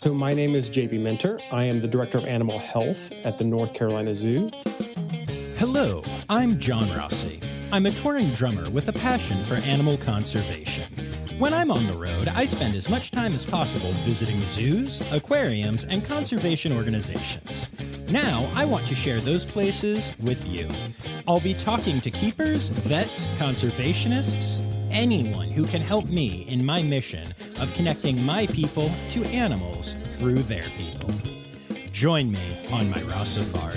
So my name is JB Minter. I am the Director of Animal Health at the North Carolina Zoo. Hello, I'm John Rossi. I'm a touring drummer with a passion for animal conservation. When I'm on the road, I spend as much time as possible visiting zoos, aquariums, and conservation organizations. Now, I want to share those places with you. I'll be talking to keepers, vets, conservationists, anyone who can help me in my mission of connecting my people to animals through their people. Join me on my Rossifari.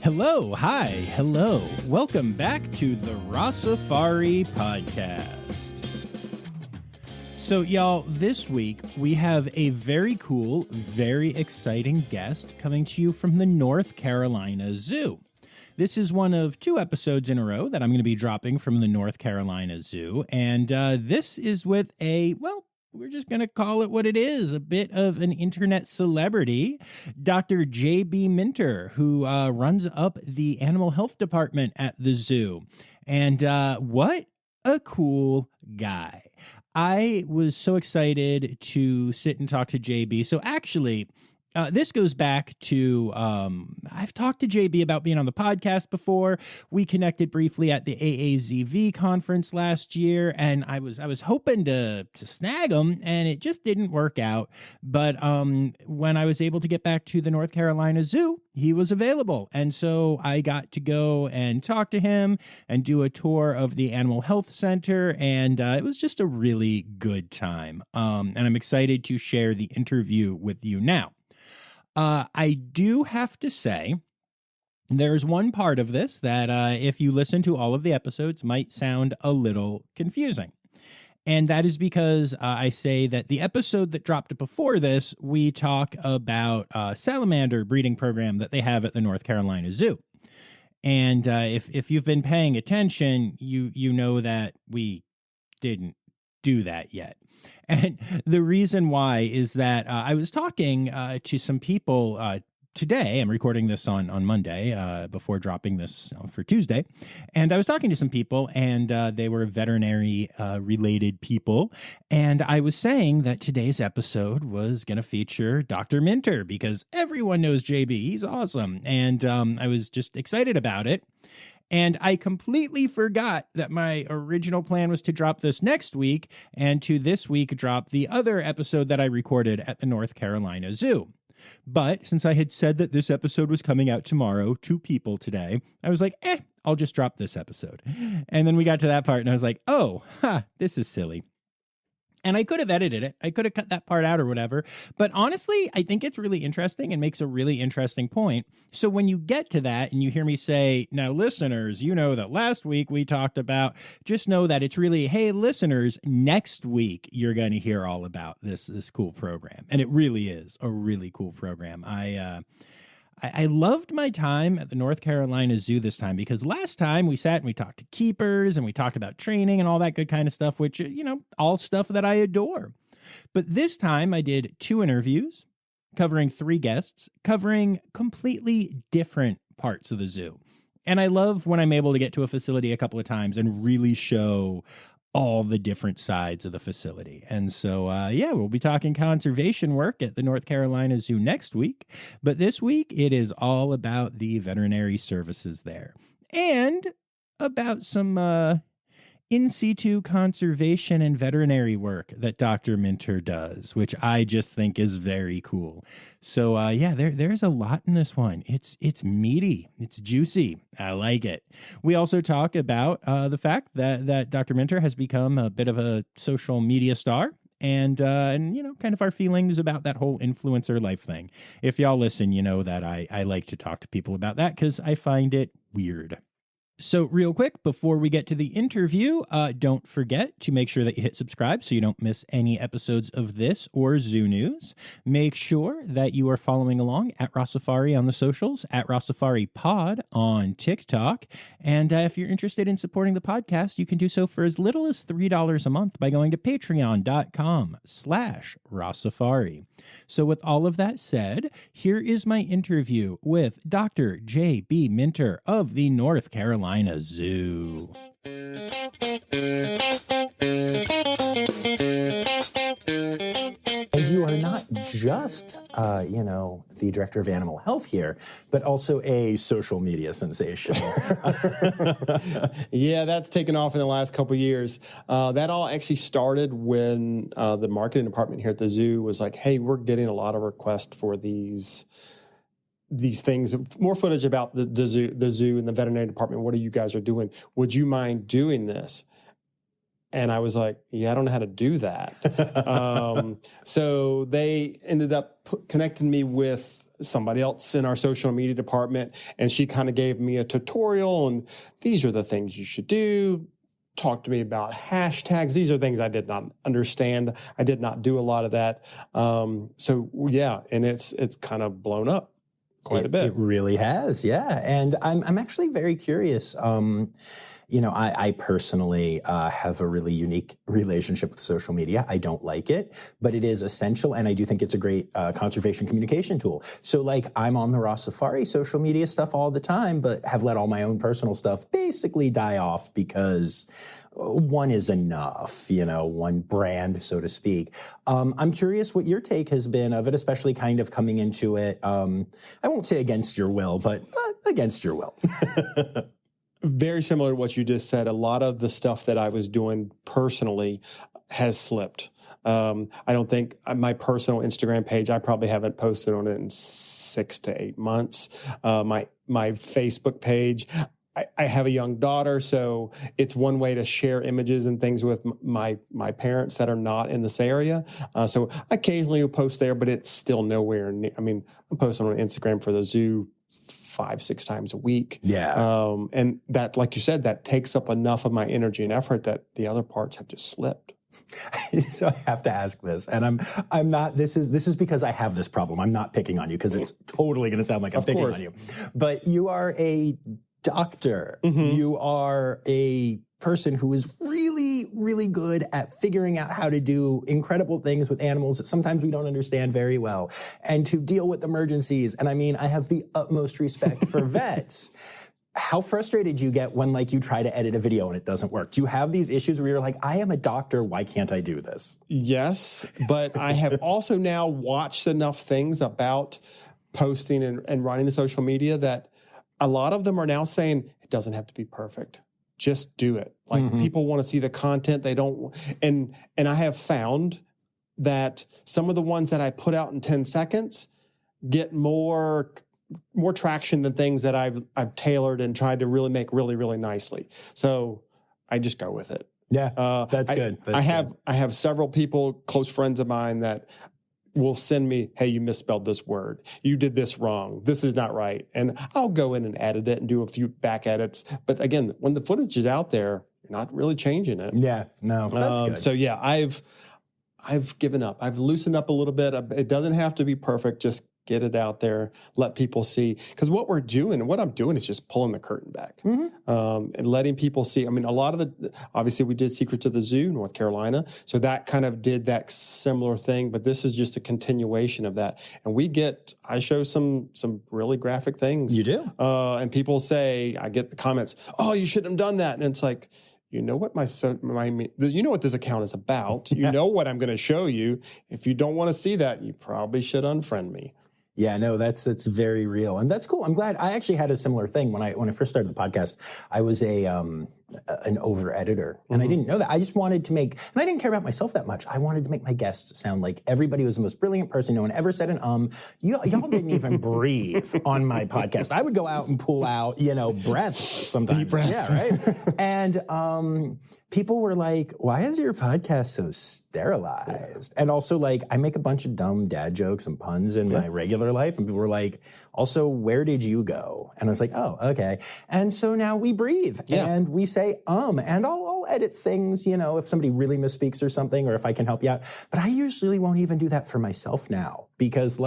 Hello. Welcome back to the Rossifari podcast. So, y'all, this week we have a very cool, very exciting guest coming to you from the North Carolina Zoo. This is one of two episodes in a row that I'm going to be dropping from the North Carolina Zoo, and this is with we're just going to call it what it is, a bit of an internet celebrity, Dr. J.B. Minter, who runs up the animal health department at the zoo. And what a cool guy. I was so excited to sit and talk to JB. So actually, this goes back to, I've talked to JB about being on the podcast before. We connected briefly at the AAZV conference last year, and I was hoping to snag him, and it just didn't work out. But when I was able to get back to the North Carolina Zoo, he was available. And so I got to go and talk to him and do a tour of the Animal Health Center, and it was just a really good time. And I'm excited to share the interview with you now. I do have to say, there's one part of this that if you listen to all of the episodes might sound a little confusing. And that is because I say that the episode that dropped before this, we talk about a salamander breeding program that they have at the North Carolina Zoo. And if you've been paying attention, you know that we didn't do that yet. And the reason why is that I was talking to some people today. I'm recording this on Monday before dropping this for Tuesday. And I was talking to some people, and they were veterinary related people. And I was saying that today's episode was going to feature Dr. Minter because everyone knows JB. He's awesome. And I was just excited about it. And I completely forgot that my original plan was to drop this next week and to this week drop the other episode that I recorded at the North Carolina Zoo. But since I had said that this episode was coming out tomorrow to people today, I was like, I'll just drop this episode. And then we got to that part and I was like, this is silly. And I could have edited it. I could have cut that part out or whatever. But honestly, I think it's really interesting and makes a really interesting point. So when you get to that and you hear me say, now listeners, you know that last week we talked about, just know that it's really, hey, listeners, next week you're going to hear all about this cool program. And it really is a really cool program. I loved my time at the North Carolina Zoo this time because last time we sat and we talked to keepers and we talked about training and all that good kind of stuff, which, all stuff that I adore. But this time I did 2 interviews covering 3 guests, covering completely different parts of the zoo. And I love when I'm able to get to a facility a couple of times and really show all the different sides of the facility. And so, we'll be talking conservation work at the North Carolina Zoo next week. But this week, it is all about the veterinary services there and about some in situ conservation and veterinary work that Dr. Minter does, which I just think is very cool. So, there's a lot in this one. It's meaty. It's juicy. I like it. We also talk about the fact that Dr. Minter has become a bit of a social media star. And kind of our feelings about that whole influencer life thing. If y'all listen, you know that I like to talk to people about that because I find it weird. So real quick, before we get to the interview, don't forget to make sure that you hit subscribe so you don't miss any episodes of this or Zoo News. Make sure that you are following along at Rossifari on the socials, at Rossifari Pod on TikTok. And if you're interested in supporting the podcast, you can do so for as little as $3 a month by going to patreon.com/Rossifari. So with all of that said, here is my interview with Dr. J.B. Minter of the North Carolina Zoo. just, the director of animal health here, but also a social media sensation. Yeah, that's taken off in the last couple of years. That all actually started when the marketing department here at the zoo was like, hey, we're getting a lot of requests for these things, more footage about the zoo and the veterinary department. What are you guys are doing? Would you mind doing this? And I was like, yeah, I don't know how to do that. So they ended up connecting me with somebody else in our social media department, and she kind of gave me a tutorial, and these are the things you should do. Talk to me about hashtags. These are things I did not understand. I did not do a lot of that. So yeah, and it's kind of blown up quite a bit. It really has, yeah. And I'm actually very curious. I personally have a really unique relationship with social media. I don't like it, but it is essential, and I do think it's a great conservation communication tool. So, I'm on the Rossifari social media stuff all the time, but have let all my own personal stuff basically die off because one is enough, one brand, so to speak. I'm curious what your take has been of it, especially kind of coming into it, I won't say against your will, but against your will. Very similar to what you just said. A lot of the stuff that I was doing personally has slipped. I don't think my personal Instagram page, I probably haven't posted on it in 6 to 8 months. My Facebook page, I have a young daughter, so it's one way to share images and things with my parents that are not in this area. So occasionally will post there, but it's still nowhere near. I mean, I'm posting on Instagram for the zoo 5-6 times a week. Yeah. And that, like you said, that takes up enough of my energy and effort that the other parts have just slipped. So I have to ask this, and I'm not, this is because I have this problem. I'm not picking on you because it's totally going to sound like I'm picking on you. But you are a doctor. Mm-hmm. You are a person who is really, really good at figuring out how to do incredible things with animals that sometimes we don't understand very well, and to deal with emergencies. And I mean, I have the utmost respect for vets. How frustrated do you get when, you try to edit a video and it doesn't work? Do you have these issues where you're like, I am a doctor, why can't I do this? Yes, but I have also now watched enough things about posting and running the social media that a lot of them are now saying it doesn't have to be perfect. Just do it. People want to see the content. They don't. And I have found that some of the ones that I put out in 10 seconds get more traction than things that I've tailored and tried to really make really, really nicely. So I just go with it. Yeah, that's good. I have several people, close friends of mine, that will send me, hey, you misspelled this word. You did this wrong. This is not right. And I'll go in and edit it and do a few back edits. But again, when the footage is out there, you're not really changing it. Yeah, no, that's good. So yeah, I've given up. I've loosened up a little bit. It doesn't have to be perfect. Just get it out there, let people see. Because what I'm doing is just pulling the curtain back, and letting people see. I mean, a lot of obviously we did Secrets of the Zoo, North Carolina. So that kind of did that similar thing, but this is just a continuation of that. And I show some really graphic things. You do? And people say, I get the comments, oh, you shouldn't have done that. And it's like, you know what you know what this account is about. Yeah. You know what I'm going to show you. If you don't want to see that, you probably should unfriend me. Yeah, no, that's very real, and that's cool. I'm glad. I actually had a similar thing when I first started the podcast. I was an over editor, and I didn't know that. I just wanted to make, and I didn't care about myself that much. I wanted to make my guests sound like everybody was the most brilliant person. No one ever said an Y'all didn't even breathe on my podcast. I would go out and pull out, breaths sometimes. Deep breaths. Yeah, right. And people were like, "Why is your podcast so sterilized?" And also, I make a bunch of dumb dad jokes and puns in my regular life, and people were like, "Also, where did you go?" And I was like, "Oh, okay." And so now we breathe and we say and I'll edit things, if somebody really misspeaks or something, or if I can help you out. But I usually won't even do that for myself now because,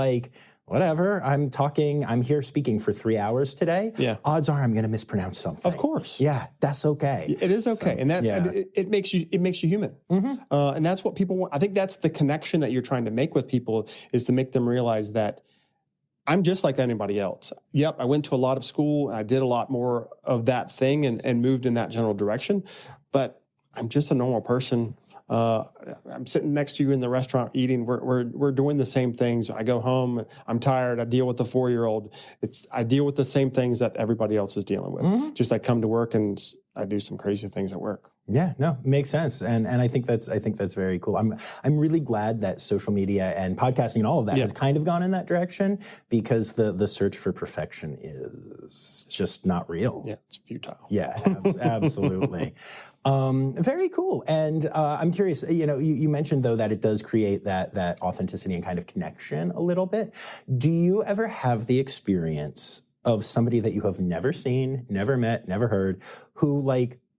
whatever, I'm here speaking for 3 hours today. Yeah. Odds are I'm going to mispronounce something. Of course. Yeah, that's okay. It is okay. So, and that's, it makes you human. Mm-hmm. And that's what people want. I think that's the connection that you're trying to make with people, is to make them realize that I'm just like anybody else. Yep, I went to a lot of school. I did a lot more of that thing and moved in that general direction. But I'm just a normal person. I'm sitting next to you in the restaurant eating. We're doing the same things. I go home. I'm tired. I deal with the 4-year-old. I deal with the same things that everybody else is dealing with. Just I come to work and I do some crazy things at work. Yeah, no, makes sense, and I think that's very cool. I'm really glad that social media and podcasting and all of that has kind of gone in that direction, because the search for perfection is just not real. Yeah, it's futile. Yeah, absolutely. Very cool. And I'm curious. You mentioned though that it does create that authenticity and kind of connection a little bit. Do you ever have the experience of somebody that you have never seen, never met, never heard, who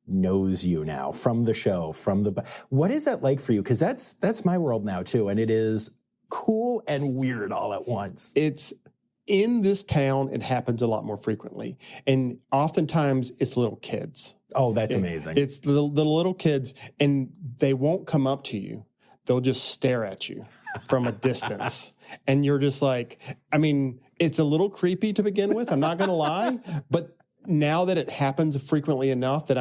knows you now from the show, what is that like for you? Because that's my world now too, and it is cool and weird all at once. It's in this town, it happens a lot more frequently, and oftentimes it's little kids. Oh, that's amazing. It's the little kids, and they won't come up to you. They'll just stare at you from a distance. And you're just like, I mean, it's a little creepy to begin with. I'm not going to lie. But now that it happens frequently enough that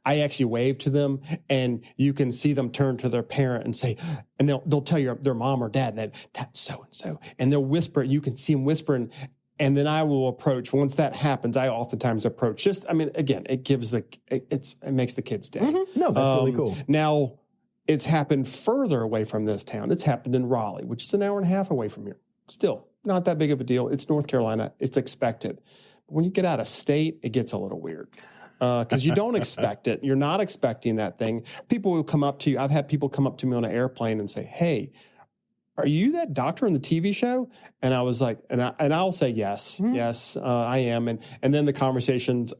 I actually wave to them, and you can see them turn to their parent and say, and they'll tell you their mom or dad that's so-and-so. And they'll whisper, you can see them whispering. And then I will approach. Once that happens, I oftentimes approach. Again, it gives it makes the kids' day. No, that's really cool. Now, it's happened further away from this town. It's happened in Raleigh, which is an hour and a half away from here. Still, not that big of a deal. It's North Carolina. It's expected. But when you get out of state, it gets a little weird because you don't expect it. You're not expecting that thing. People will come up to you. I've had people come up to me on an airplane and say, "Hey, are you that doctor in the TV show?" And I was like, and I'll say, yes, I am. And then the conversations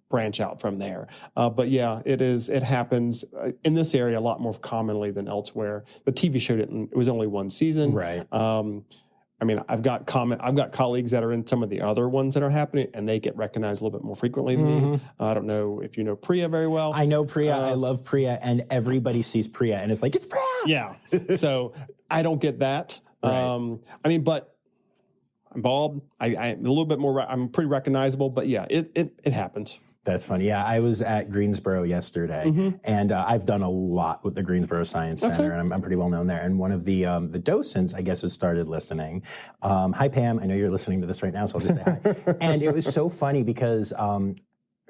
branch out from there. But yeah, it happens in this area a lot more commonly than elsewhere. The TV show it was only one season. Right. I mean, I've got colleagues that are in some of the other ones that are happening, and they get recognized a little bit more frequently than me. I don't know if you know Priya very well. I know Priya. I love Priya, and everybody sees Priya, and it's like, it's Priya. Yeah. So I don't get that. Right. But I'm bald. I'm a little bit more. I'm pretty recognizable, but yeah, it happens. That's funny. Yeah, I was at Greensboro yesterday, and I've done a lot with the Greensboro Science Center, and I'm pretty well known there. And one of the docents, I guess, has started listening. Hi, Pam. I know you're listening to this right now, so I'll just say hi. And it was so funny because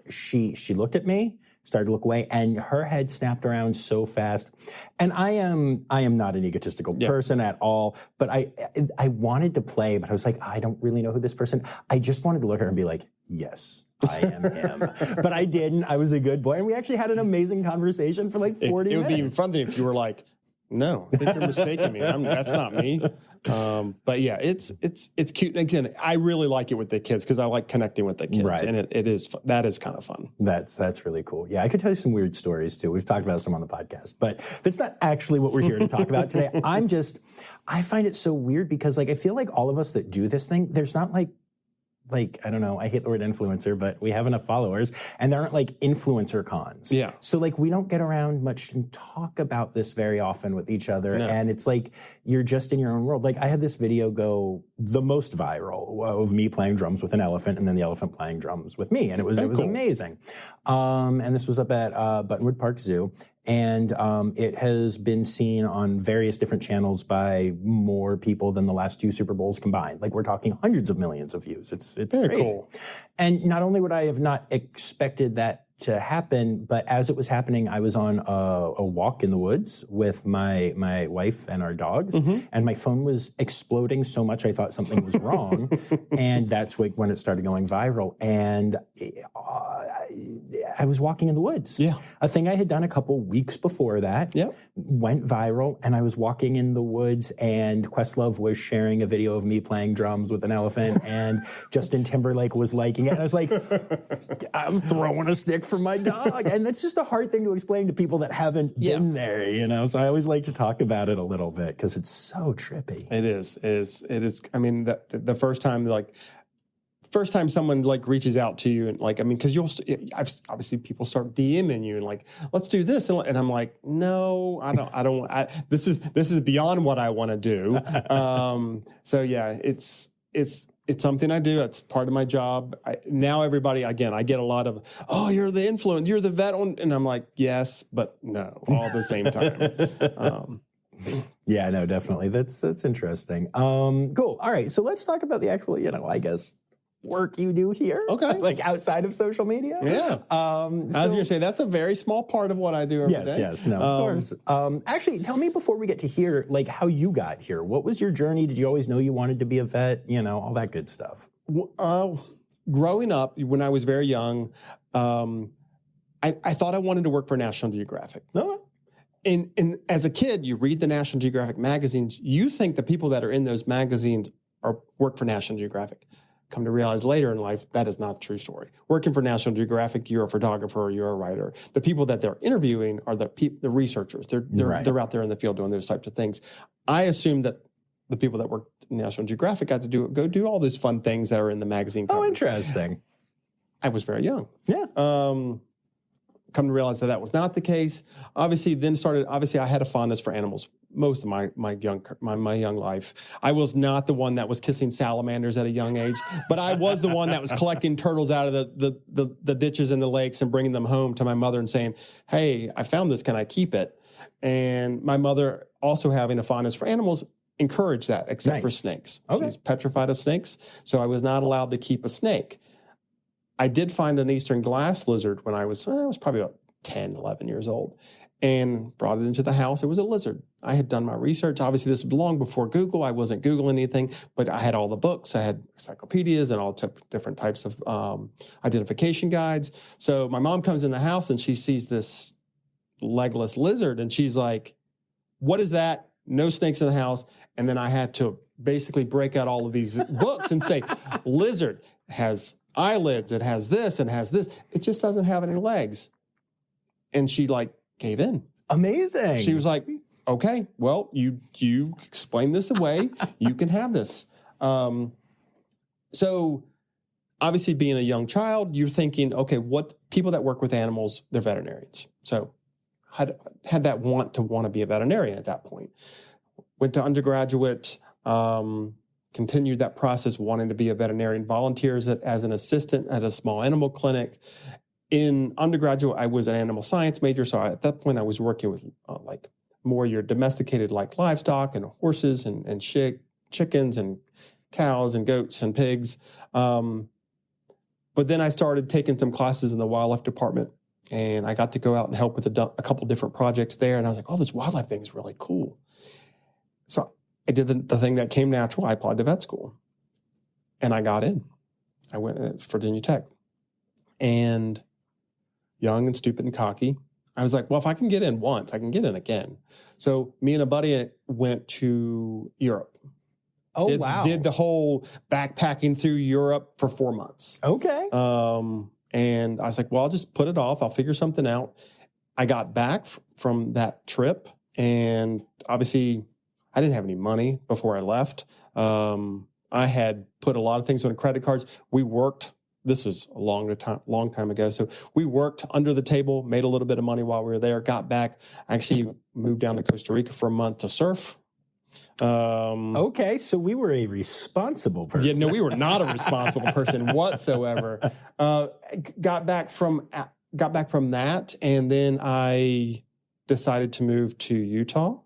she looked at me, started to look away, and her head snapped around so fast. And I am not an egotistical person at all, but I wanted to play, but I was like, I don't really know who this person. I just wanted to look at her and be like, yes, I am him. But I didn't. I was a good boy, and we actually had an amazing conversation for like 40 minutes. It would be even funny if you were like, "No, I think you're mistaking me. That's not me." But yeah, it's cute. And again, I really like it with the kids because I like connecting with the kids, right. And that is kind of fun. That's really cool. Yeah, I could tell you some weird stories too. We've talked about some on the podcast, but that's not actually what we're here to talk about today. I find it so weird because I feel like all of us that do this thing, there's not like, I don't know, I hate the word influencer, but we have enough followers, and there aren't influencer cons. Yeah. So we don't get around much and talk about this very often with each other. No. And it's you're just in your own world. I had this video go the most viral of me playing drums with an elephant and then the elephant playing drums with me. And it was cool. Amazing. And this was up at Buttonwood Park Zoo. And it has been seen on various different channels by more people than the last 2 Super Bowls combined. We're talking hundreds of millions of views. It's very crazy. Cool. And not only would I have not expected that to happen, but as it was happening, I was on a walk in the woods with my wife and our dogs, and my phone was exploding so much I thought something was wrong, and that's when it started going viral. And I was walking in the woods. Yeah, a thing I had done a couple weeks before that. Yep. Went viral, and I was walking in the woods, and Questlove was sharing a video of me playing drums with an elephant, and Justin Timberlake was liking it, and I was like, I'm throwing a stick for my dog. And that's just a hard thing to explain to people that haven't been there, So I always like to talk about it a little bit because it's so trippy. It is. I mean, the first time someone reaches out to you and because obviously people start DMing you and let's do this. And I'm like, no, I don't, this is beyond what I want to do. So yeah, it's It's something I do. It's part of my job. Now everybody, again, I get a lot of, oh, you're the influencer, you're the vet on, and I'm like, yes, but no, all at the same time. Yeah, no, definitely. That's interesting. Cool. All right. So let's talk about the actual, I guess, work you do here. Okay. Like outside of social media. Yeah. I was going to say, that's a very small part of what I do every day. Yes, no, of course. Actually, tell me before we get to here, like how you got here. What was your journey? Did you always know you wanted to be a vet? All that good stuff. Growing up, when I was very young, I thought I wanted to work for National Geographic. No. And as a kid, you read the National Geographic magazines, you think the people that are in those magazines work for National Geographic. Come to realize later in life, that is not the true story. Working for National Geographic, you're a photographer, you're a writer. The people that they're interviewing are the researchers. They're out there in the field doing those types of things. I assumed that the people that work at National Geographic got to go do all those fun things that are in the magazine cover. Oh, interesting. I was very young. Yeah. Come to realize that was not the case. Obviously, I had a fondness for animals most of my young life. I was not the one that was kissing salamanders at a young age, but I was the one that was collecting turtles out of the ditches and the lakes and bringing them home to my mother and saying, hey, I found this, can I keep it? And my mother, also having a fondness for animals, encouraged that, except for snakes. Okay. She's petrified of snakes, so I was not allowed to keep a snake. I did find an eastern glass lizard when I was probably about 10, 11 years old, and brought it into the house. It was a lizard. I had done my research. Obviously, this was long before Google. I wasn't Googling anything, but I had all the books. I had encyclopedias and all different types of identification guides. So my mom comes in the house and she sees this legless lizard, and she's like, what is that? No snakes in the house. And then I had to basically break out all of these books and say, lizard has eyelids, it has this and has this. It just doesn't have any legs. And she gave in. Amazing. She was like, okay, well, you explain this away. You can have this. So obviously being a young child, you're thinking, okay, what people that work with animals, they're veterinarians. So had that want to be a veterinarian at that point. Went to undergraduate, continued that process, wanting to be a veterinarian, volunteers as an assistant at a small animal clinic. In undergraduate, I was an animal science major, so at that point I was working with more your domesticated livestock and horses and chickens and cows and goats and pigs. But then I started taking some classes in the wildlife department, and I got to go out and help with a couple different projects there. And I was like, oh, this wildlife thing is really cool. So I did the thing that came natural. I applied to vet school, and I got in. I went at Virginia Tech, and young and stupid and cocky, I was like, well, if I can get in once, I can get in again. So me and a buddy went to Europe. Oh, wow. Did the whole backpacking through Europe for 4 months. Okay. And I was like, well, I'll just put it off. I'll figure something out. I got back from that trip, and obviously I didn't have any money before I left. I had put a lot of things on credit cards. We worked. This was a long time ago. So we worked under the table, made a little bit of money while we were there, got back, actually moved down to Costa Rica for a month to surf. Okay, so we were a responsible person. Yeah, no, we were not a responsible person whatsoever. Got back from that, and then I decided to move to Utah.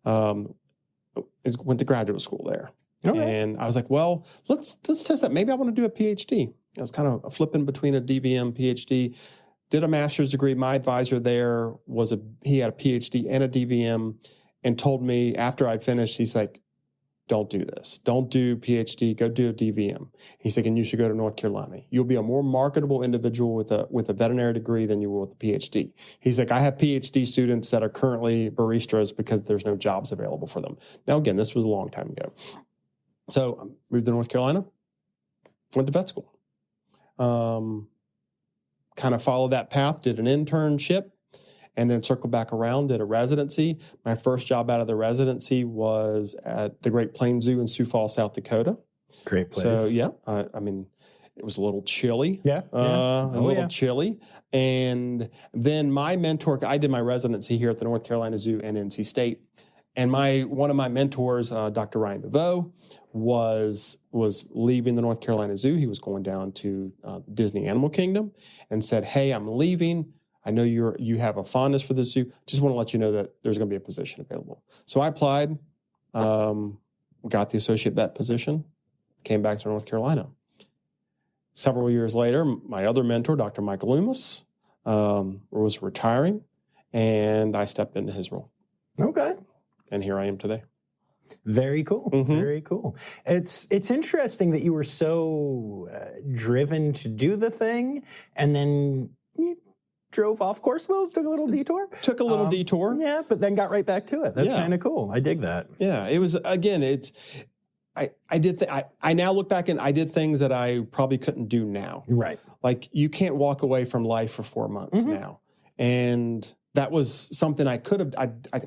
Went to graduate school there. Okay. And I was like, well, let's test that. Maybe I want to do a PhD. I was kind of flipping between a DVM, PhD. Did a master's degree. My advisor there he had a PhD and a DVM, and told me after I'd finished, he's like, don't do this. Don't do PhD. Go do a DVM. He's like, and you should go to North Carolina. You'll be a more marketable individual with a veterinary degree than you will with a PhD. He's like, I have PhD students that are currently baristas because there's no jobs available for them. Now, again, this was a long time ago. So I moved to North Carolina, went to vet school. Kind of followed that path, did an internship, and then circled back around, did a residency. My first job out of the residency was at the Great Plains Zoo in Sioux Falls, South Dakota. Great place. So, yeah, I mean, it was a little chilly. Yeah. A little chilly. And then my mentor, I did my residency here at the North Carolina Zoo and NC State. And one of my mentors, Dr. Ryan DeVoe, was leaving the North Carolina Zoo. He was going down to Disney Animal Kingdom and said, "Hey, I'm leaving. I know you have a fondness for the zoo. Just want to let you know that there's going to be a position available." So I applied, got the associate vet position, came back to North Carolina. Several years later, my other mentor, Dr. Michael Loomis, was retiring, and I stepped into his role. Okay. And here I am today. Very cool. Mm-hmm. Very cool. It's interesting that you were so driven to do the thing, and then you drove off course a little, took a little detour. Took a little detour. Yeah, but then got right back to it. That's Yeah. kind of cool. I dig that. Yeah, it was, again, I now look back and I did things that I probably couldn't do now. Right. Like, you can't walk away from life for 4 months now. And that was something I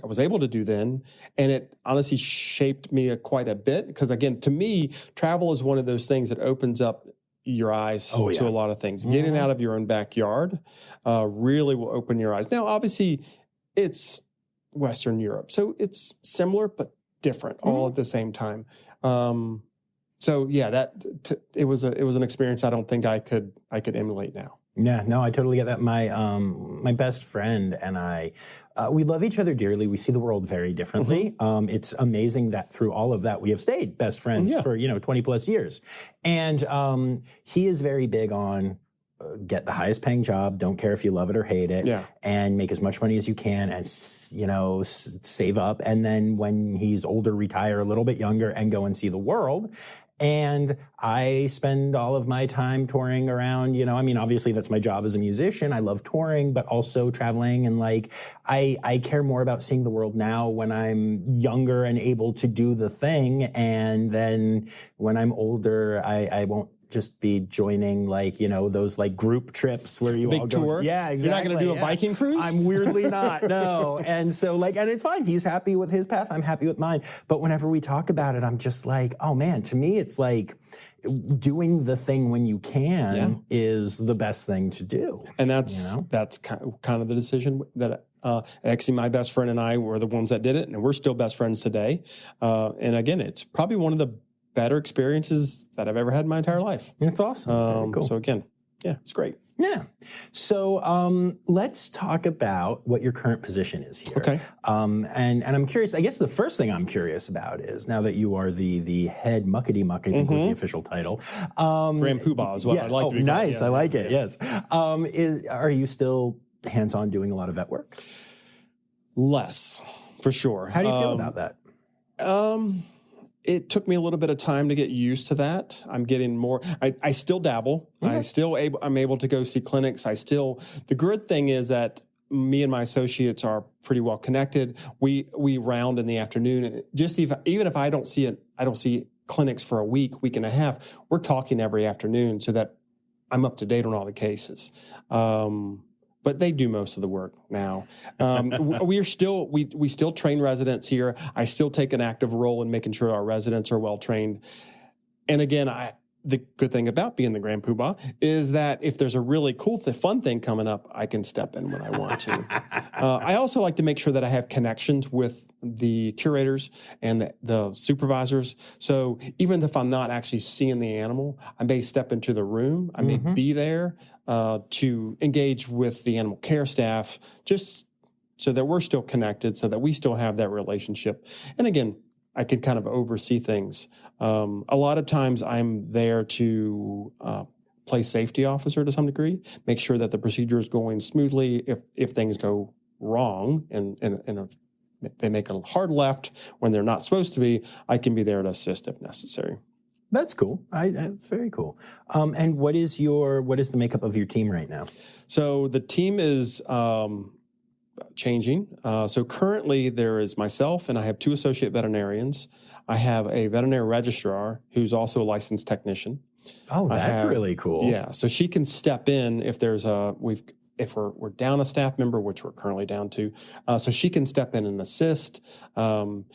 was able to do then. And it honestly shaped me quite a bit. Because again, to me, travel is one of those things that opens up your eyes to a lot of things. Getting out of your own backyard really will open your eyes. Now, obviously, it's Western Europe. So it's similar, but different all at the same time. So yeah, it was an experience I don't think I could emulate now. Yeah, no, I totally get that. My best friend and I, we love each other dearly. We see the world very differently. It's amazing that through all of that, we have stayed best friends for 20 plus years. And he is very big on get the highest paying job. Don't care if you love it or hate it. And make as much money as you can, and save up. And then when he's older, retire a little bit younger and go and see the world. And I spend all of my time touring around, obviously that's my job as a musician. I love touring, but also traveling. And I care more about seeing the world now when I'm younger and able to do the thing. And then when I'm older, I won't just be joining those group trips where you big all go. Tour. Yeah, exactly. You're not going to do a Viking cruise? I'm weirdly not, no. And so and it's fine. He's happy with his path. I'm happy with mine. But whenever we talk about it, I'm just like, oh man, to me, it's like doing the thing when you can is the best thing to do. And that's kind of the decision that actually my best friend and I were the ones that did it, and we're still best friends today. And again, it's probably one of the better experiences that I've ever had in my entire life. It's awesome. Very cool. So again, it's great. Yeah. So let's talk about what your current position is here. Okay. And I'm curious, I guess the first thing I'm curious about is, now that you are the head muckety muck, I think was the official title. Grand Poobah is what I'd like to be called. Nice. I like it. Yes. Are you still hands-on doing a lot of vet work? Less, for sure. How do you feel about that? It took me a little bit of time to get used to that. I'm getting more. I still dabble. Okay. I'm able to go see clinics. The good thing is that me and my associates are pretty well connected. We round in the afternoon. Even if I don't see clinics for a week and a half, we're talking every afternoon so that I'm up to date on all the cases. But they do most of the work now. We still train residents here. I still take an active role in making sure our residents are well trained. And again, the good thing about being the Grand Poobah is that if there's a really cool, fun thing coming up, I can step in when I want to. I also like to make sure that I have connections with the curators and the supervisors. So even if I'm not actually seeing the animal, I may step into the room. I may be there to engage with the animal care staff, just so that we're still connected, so that we still have that relationship. And again, I can kind of oversee things. A lot of times I'm there to play safety officer to some degree, make sure that the procedure is going smoothly. If things go wrong and they make a hard left when they're not supposed to be, I can be there to assist if necessary. That's cool. That's very cool. And what is the makeup of your team right now? So the team is changing. So currently there is myself, and I have 2 associate veterinarians. I have a veterinary registrar who's also a licensed technician. Oh, that's really cool. Yeah, so she can step in if there's if we're down a staff member, which we're currently down to, so she can step in and assist.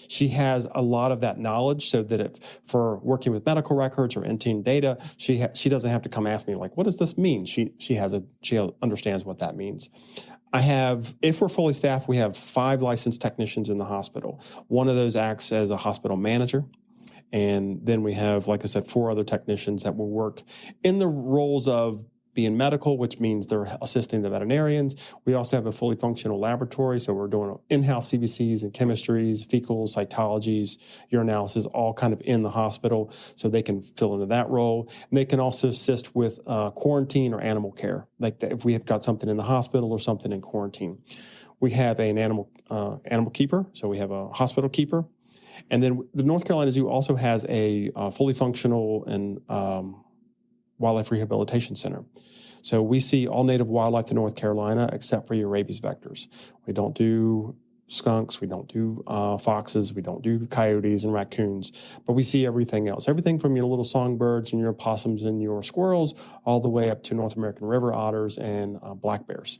She has a lot of that knowledge, so that if for working with medical records or entering data, she doesn't have to come ask me like, what does this mean? She understands what that means. if we're fully staffed, we have 5 licensed technicians in the hospital. One of those acts as a hospital manager. And then we have, like I said, 4 other technicians that will work in the roles of being medical, which means they're assisting the veterinarians. We also have a fully functional laboratory, so we're doing in-house CBCs and chemistries, fecals, cytologies, urinalysis, all kind of in the hospital, so they can fill into that role. And they can also assist with quarantine or animal care, like if we have got something in the hospital or something in quarantine. We have an animal keeper, so we have a hospital keeper. And then the North Carolina Zoo also has a fully functional and wildlife rehabilitation center. So we see all native wildlife in North Carolina except for your rabies vectors. We don't do skunks, we don't do foxes, we don't do coyotes and raccoons, but we see everything else. Everything from your little songbirds and your opossums and your squirrels all the way up to North American river otters and black bears.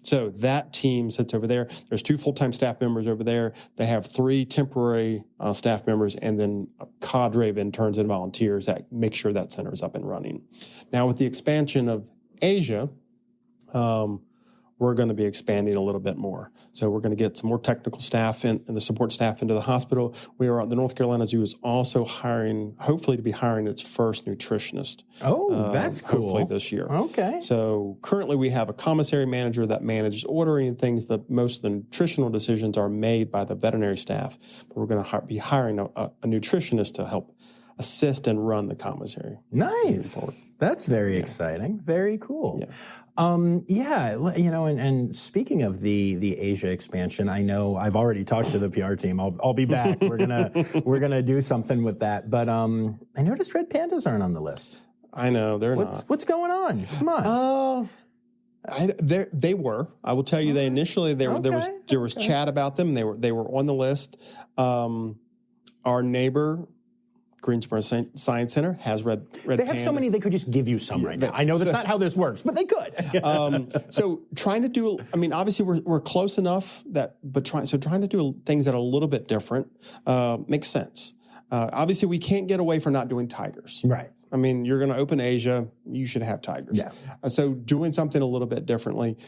So that team sits over there. There's 2 full-time staff members over there. They have 3 temporary staff members and then a cadre of interns and volunteers that make sure that center is up and running. Now, with the expansion of Asia, we're going to be expanding a little bit more. So we're going to get some more technical staff and the support staff into the hospital. The North Carolina Zoo is also hopefully to be hiring its first nutritionist. Oh, that's cool. Hopefully this year. Okay. So currently we have a commissary manager that manages ordering and things. That most of the nutritional decisions are made by the veterinary staff. But we're going to be hiring a nutritionist to help assist and run the commissary. Nice. That's very exciting. Very cool. Yeah. And speaking of the Asia expansion, I know I've already talked to the PR team. I'll be back. We're gonna do something with that. But I noticed red pandas aren't on the list. I know they're not. What's going on? Come on. They were. I will tell you. They initially there was chat about them. They were on the list. Our neighbor, Greensboro Science Center, has red They have so many, they could just give you some right now. I know that's not how this works, but they could. So trying to do, obviously we're close enough trying to do things that are a little bit different makes sense. Obviously we can't get away from not doing tigers. Right. You're going to open Asia, you should have tigers. Yeah. So doing something a little bit differently.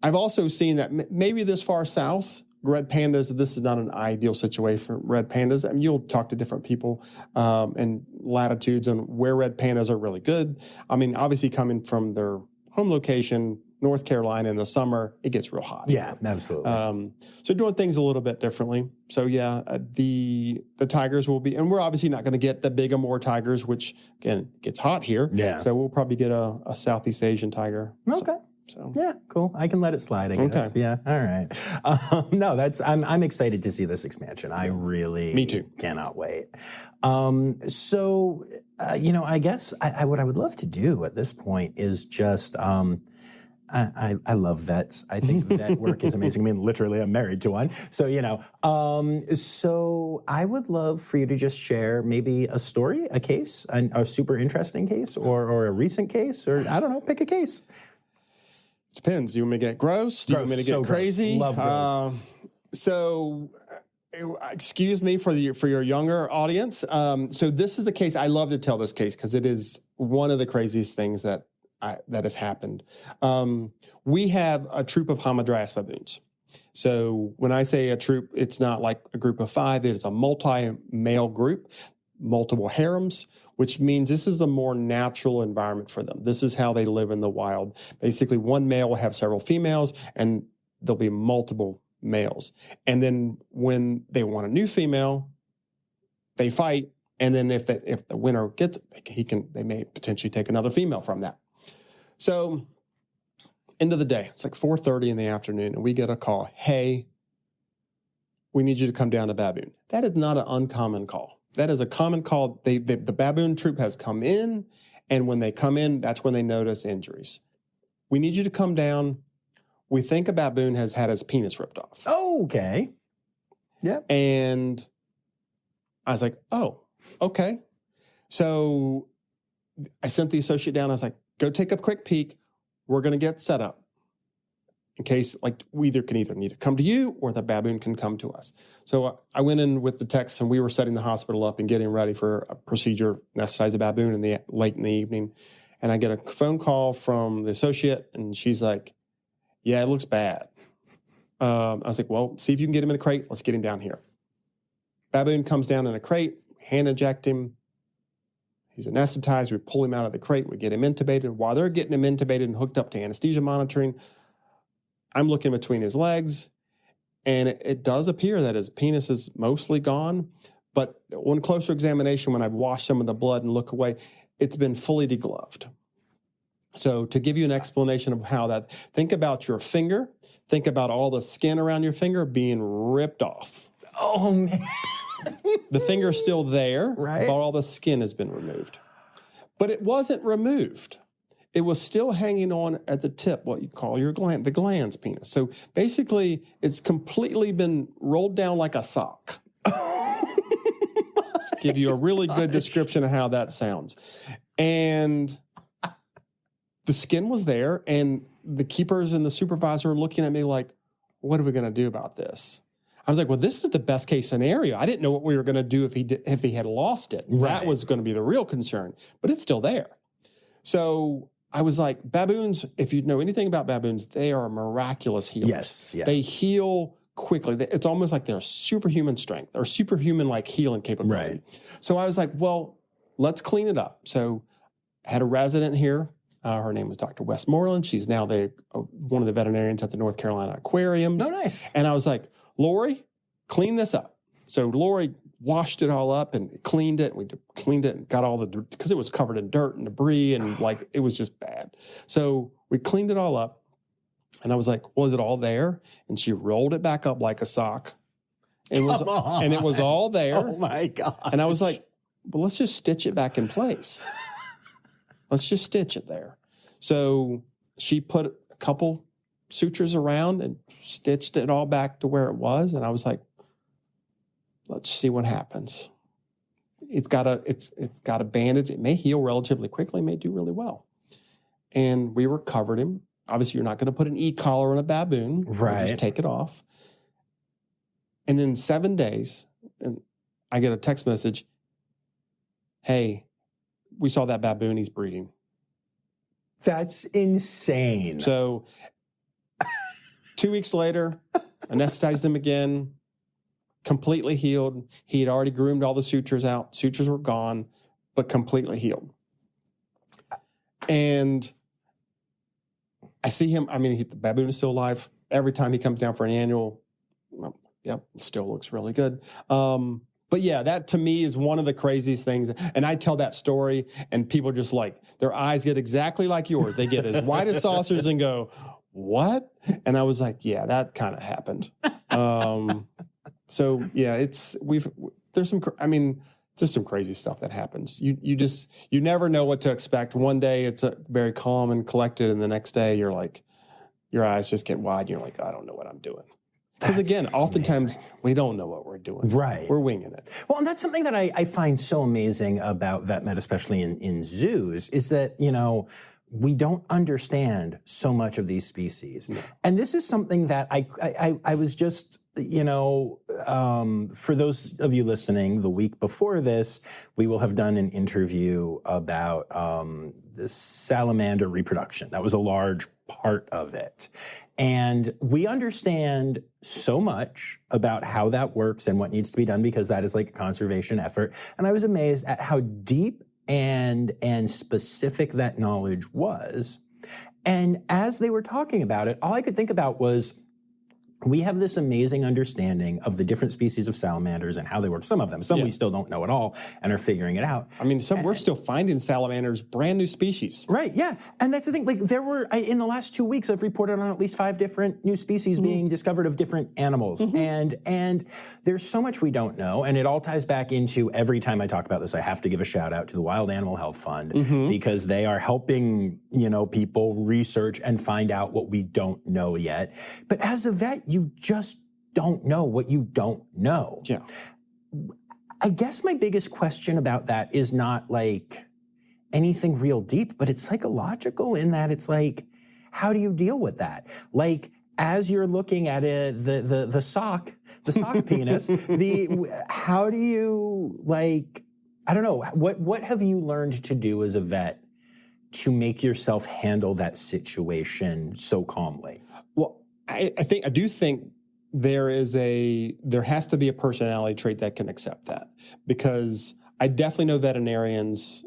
I've also seen that maybe this far south, red pandas, this is not an ideal situation for red pandas. You'll talk to different people and latitudes on where red pandas are really good. Obviously coming from their home location, North Carolina in the summer, it gets real hot. Yeah, absolutely. So doing things a little bit differently. So the tigers will be, and we're obviously not going to get the big Amur tigers, which again, gets hot here. Yeah. So we'll probably get a Southeast Asian tiger. Okay. So. Yeah, cool. I can let it slide, I guess. Okay. Yeah, all right. No, I'm excited to see this expansion. I really Me too. Cannot wait. I guess what I would love to do at this point is just I love vets. I think vet work is amazing. Literally, I'm married to one. So, so I would love for you to just share maybe a story, a case, a super interesting case, or a recent case, or I don't know, pick a case. Depends. Do you want me to get gross? Do you want me to get crazy? Love gross. So, excuse me for your younger audience. So this is the case. I love to tell this case because it is one of the craziest things that has happened. We have a troop of Hamadryas baboons. So when I say a troop, it's not like a group of 5. It is a multi-male group, multiple harems, which means this is a more natural environment for them. This is how they live in the wild. Basically, one male will have several females, and there'll be multiple males. And then when they want a new female, they fight. And then if the winner gets it, they may potentially take another female from that. So, end of the day, it's like 4:30 in the afternoon, and we get a call. Hey, we need you to come down to baboon. That is not an uncommon call. That is a common call. The baboon troop has come in, and when they come in, that's when they notice injuries. We need you to come down. We think a baboon has had his penis ripped off. Oh, okay. Yeah. And I was like, oh, okay. So I sent the associate down. I was like, go take a quick peek. We're going to get set up in case, we can either come to you or the baboon can come to us. So I went in with the techs, and we were setting the hospital up and getting ready for a procedure, anesthetize a baboon late in the evening. And I get a phone call from the associate, and she's like, Yeah, it looks bad. I was like, well, see if you can get him in a crate. Let's get him down here. Baboon comes down in a crate, hand inject him. He's anesthetized. We pull him out of the crate. We get him intubated. While they're getting him intubated and hooked up to anesthesia monitoring, I'm looking between his legs, and it does appear that his penis is mostly gone. But on closer examination, when I wash some of the blood and look away, it's been fully degloved. So to give you an explanation of how that, think about your finger. Think about all the skin around your finger being ripped off. Oh, man. The finger's still there, right? But all the skin has been removed. But it wasn't removed. It was still hanging on at the tip, what you call the glans penis. So basically, it's completely been rolled down like a sock. Give you a really good description of how that sounds. And the skin was there, and the keepers and the supervisor are looking at me like, what are we going to do about this? I was like, well, this is the best case scenario. I didn't know what we were going to do if he had lost it. Right. That was going to be the real concern, but it's still there. So I was like, baboons, if you know anything about baboons, they are miraculous healers. Yes. Yeah. They heal quickly. It's almost like they're superhuman strength or superhuman like healing capability. Right. So I was like, well, let's clean it up. So I had a resident here. Her name was Dr. Westmoreland. She's now one of the veterinarians at the North Carolina Aquariums. Oh, nice. And I was like, Lori, clean this up. So Lori washed it all up and cleaned it. We cleaned it and got all because it was covered in dirt and debris and like it was just bad. So we cleaned it all up. And I was like, was it all there? And she rolled it back up like a sock. And it was all there. Oh, my God. And I was like, well, let's just stitch it back in place. Let's just stitch it there. So she put a couple sutures around and stitched it all back to where it was. And I was like, let's see what happens. It's got a bandage. It may heal relatively quickly, may do really well. And we recovered him. Obviously, you're not going to put an e-collar on a baboon. Right. You just take it off. And in 7 days, and I get a text message, hey, we saw that baboon, he's breeding. That's insane. So 2 weeks later, anesthetized him again, completely healed. He had already groomed all the sutures out. Sutures were gone, but completely healed. And I see him, the baboon is still alive. Every time he comes down for an annual, still looks really good. But yeah, that to me is one of the craziest things. And I tell that story and people just like, their eyes get exactly like yours. They get as white as saucers and go, what? And I was like, yeah, that kind of happened. So yeah, there's some crazy stuff that happens. You never know what to expect. One day it's very calm and collected. And the next day you're like, your eyes just get wide and you're like, I don't know what I'm doing. Because again, oftentimes we don't know what we're doing. Right. We're winging it. Well, and that's something that I find so amazing about vet med, especially in zoos, is that, we don't understand so much of these species. No. And this is something that I was just, for those of you listening, the week before this, we will have done an interview about the salamander reproduction. That was a large part of it. And we understand so much about how that works and what needs to be done because that is like a conservation effort. And I was amazed at how deep and specific that knowledge was. And as they were talking about it, all I could think about was we have this amazing understanding of the different species of salamanders and how they work. Some of them, we still don't know at all and are figuring it out. We're still finding salamanders, brand new species. Right, yeah. And that's the thing. Like in the last 2 weeks, I've reported on at least 5 different new species being discovered of different animals. And there's so much we don't know. And it all ties back into every time I talk about this, I have to give a shout out to the Wild Animal Health Fund because they are helping, people research and find out what we don't know yet. But as a vet, you just don't know what you don't know. Yeah. I guess my biggest question about that is not like anything real deep, but it's psychological in that it's like, how do you deal with that? Like, as you're looking at it, the sock penis, how do you I don't know, what have you learned to do as a vet to make yourself handle that situation so calmly? I do think there has to be a personality trait that can accept that, because I definitely know veterinarians,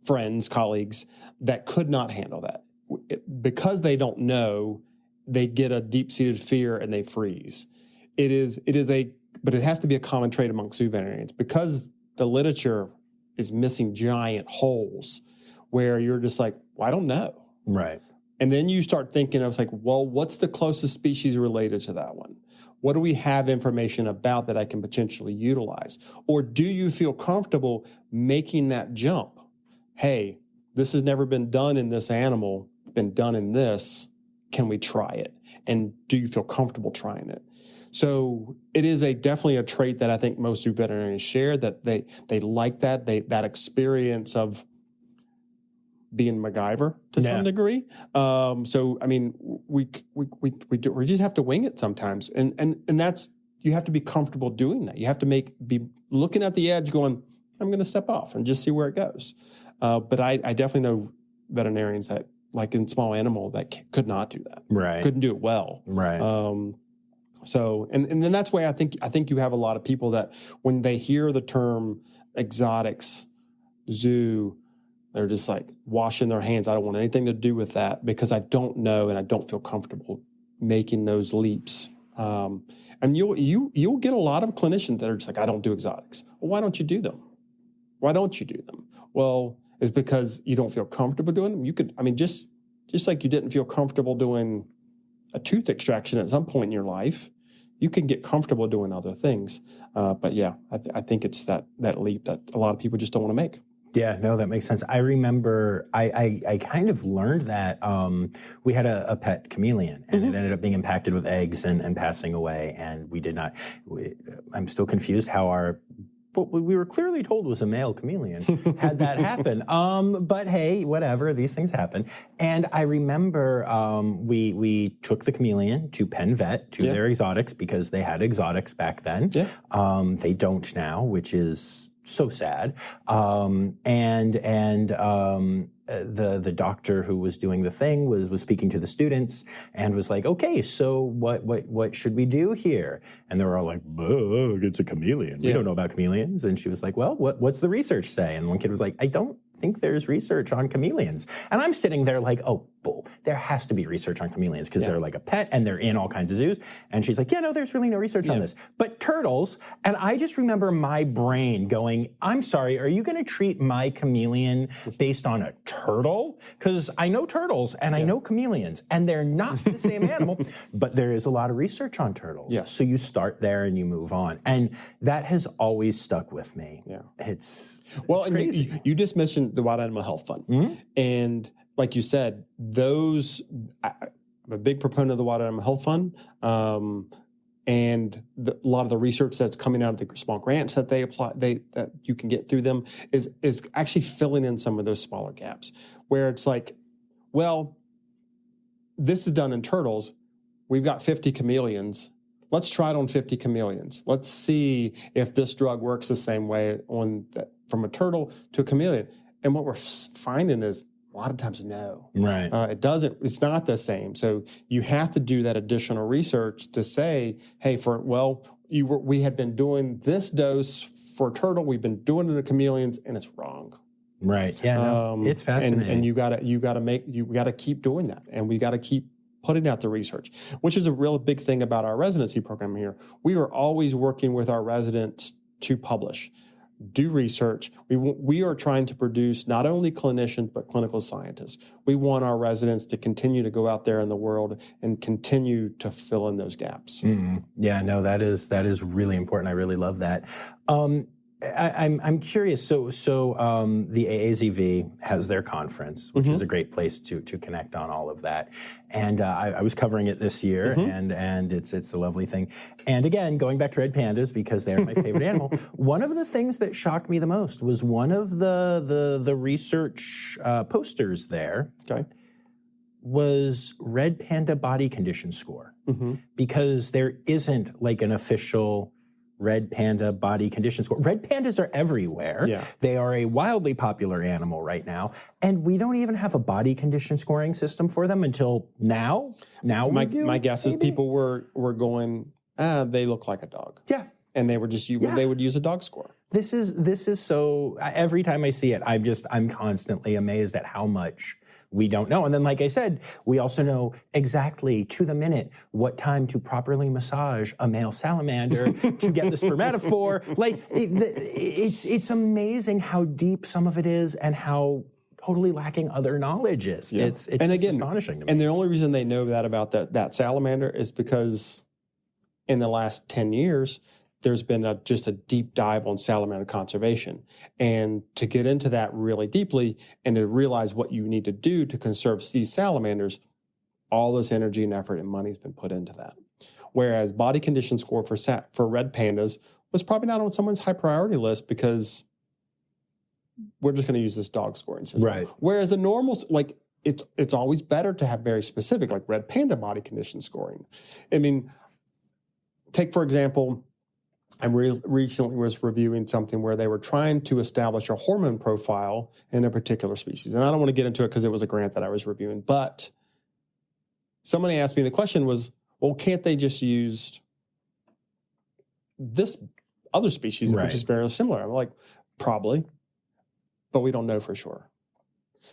friends, colleagues that could not handle that. Because they don't know, they get a deep-seated fear and they freeze. But it has to be a common trait amongst zoo veterinarians, because the literature is missing giant holes where you're just like, well, I don't know. Right. And then you start thinking, I was like, well, what's the closest species related to that one? What do we have information about that I can potentially utilize? Or do you feel comfortable making that jump? Hey, this has never been done in this animal. It's been done in this. Can we try it? And do you feel comfortable trying it? So it is definitely a trait that I think most zoo veterinarians share, that they like that experience of being MacGyver to some degree. So I mean, we just have to wing it sometimes, and that's, you have to be comfortable doing that. You have to be looking at the edge, going, I'm going to step off and just see where it goes. But I definitely know veterinarians that, like in small animal, that could not do that. Right. Couldn't do it well. Right. So and then that's why I think you have a lot of people that when they hear the term exotics, zoo, they're just like washing their hands. I don't want anything to do with that, because I don't know and I don't feel comfortable making those leaps. And you'll get a lot of clinicians that are just like, I don't do exotics. Well, why don't you do them? Why don't you do them? Well, it's because you don't feel comfortable doing them. You could, I mean, just like you didn't feel comfortable doing a tooth extraction at some point in your life, you can get comfortable doing other things. But yeah, I think it's that leap that a lot of people just don't want to make. Yeah, no, that makes sense. I remember I kind of learned that we had a pet chameleon, and it ended up being impacted with eggs and passing away, and we did not. I'm still confused how what we were clearly told was a male chameleon had that happen. But hey, whatever, these things happen. And I remember we took the chameleon to Penn Vet, to their exotics, because they had exotics back then. Yeah. They don't now, which is so sad. The doctor who was doing the thing was speaking to the students and was like, okay, so what should we do here? And they were all like, it's a chameleon. We don't know about chameleons. And she was like, well, what's the research say? And one kid was like, I don't think there's research on chameleons. And I'm sitting there like, oh, bull. There has to be research on chameleons, because they're like a pet and they're in all kinds of zoos. And she's like, yeah, no, there's really no research on this. But turtles, and I just remember my brain going, I'm sorry, are you going to treat my chameleon based on a turtle? Because I know turtles and I know chameleons, and they're not the same animal, but there is a lot of research on turtles. Yeah. So you start there and you move on. And that has always stuck with me. Yeah. It's crazy. And you just mentioned the Wild Animal Health Fund. And like you said, I'm a big proponent of the Wild Animal Health Fund. And a lot of the research that's coming out of the small grants that they apply, that you can get through them, is actually filling in some of those smaller gaps, where it's like, well, this is done in turtles. We've got 50 chameleons. Let's try it on 50 chameleons. Let's see if this drug works the same way from a turtle to a chameleon. And what we're finding is, a lot of times, no. Right. It doesn't. It's not the same. So you have to do that additional research to say, hey, we had been doing this dose for turtle. We've been doing it in chameleons, and it's wrong. Right. Yeah. No, it's fascinating. And you gotta keep doing that, and we gotta keep putting out the research, which is a real big thing about our residency program here. We are always working with our residents to publish, do research. We are trying to produce not only clinicians, but clinical scientists. We want our residents to continue to go out there in the world and continue to fill in those gaps. Yeah, no, that is really important. I really love that. I'm curious. So the AAZV has their conference, which is a great place to connect on all of that. And I was covering it this year, and it's a lovely thing. And again, going back to red pandas, because they're my favorite animal. One of the things that shocked me the most was one of the research posters there. Okay. Was red panda body condition score, because there isn't like an official red panda body condition score. Red pandas are everywhere. Yeah. They are a wildly popular animal right now. And we don't even have a body condition scoring system for them until now. Now we do. My guess is maybe? people were going, they look like a dog. Yeah. And they were just, they would use a dog score. This is so, every time I see it, I'm constantly amazed at how much we don't know. And then, like I said, we also know exactly to the minute what time to properly massage a male salamander to get the spermatophore. Like, it's amazing how deep some of it is and how totally lacking other knowledge is. Yeah. It's and just again, astonishing to me. And the only reason they know that about that salamander is because in the last 10 years, there's been just a deep dive on salamander conservation. And to get into that really deeply and to realize what you need to do to conserve these salamanders, all this energy and effort and money has been put into that. Whereas body condition score for red pandas was probably not on someone's high priority list because we're just going to use this dog scoring system. Right. Whereas a normal, like, it's always better to have very specific, like red panda body condition scoring. I mean, take, for example, I recently was reviewing something where they were trying to establish a hormone profile in a particular species. And I don't want to get into it because it was a grant that I was reviewing. But somebody asked me, the question was, well, can't they just use this other species, Right. which is very similar? I'm like, probably, but we don't know for sure.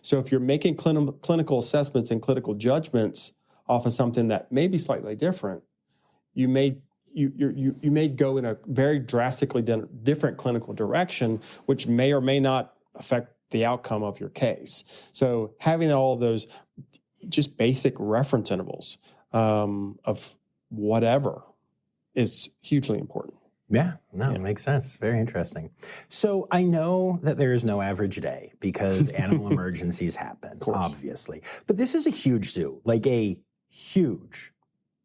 So if you're making clinical assessments and clinical judgments off of something that may be slightly different, you may go in a very drastically different clinical direction, which may or may not affect the outcome of your case. So having all of those just basic reference intervals of whatever is hugely important. Yeah, no, it makes sense. Very interesting. So I know that there is no average day because animal emergencies happen, obviously. But this is a huge zoo, like a huge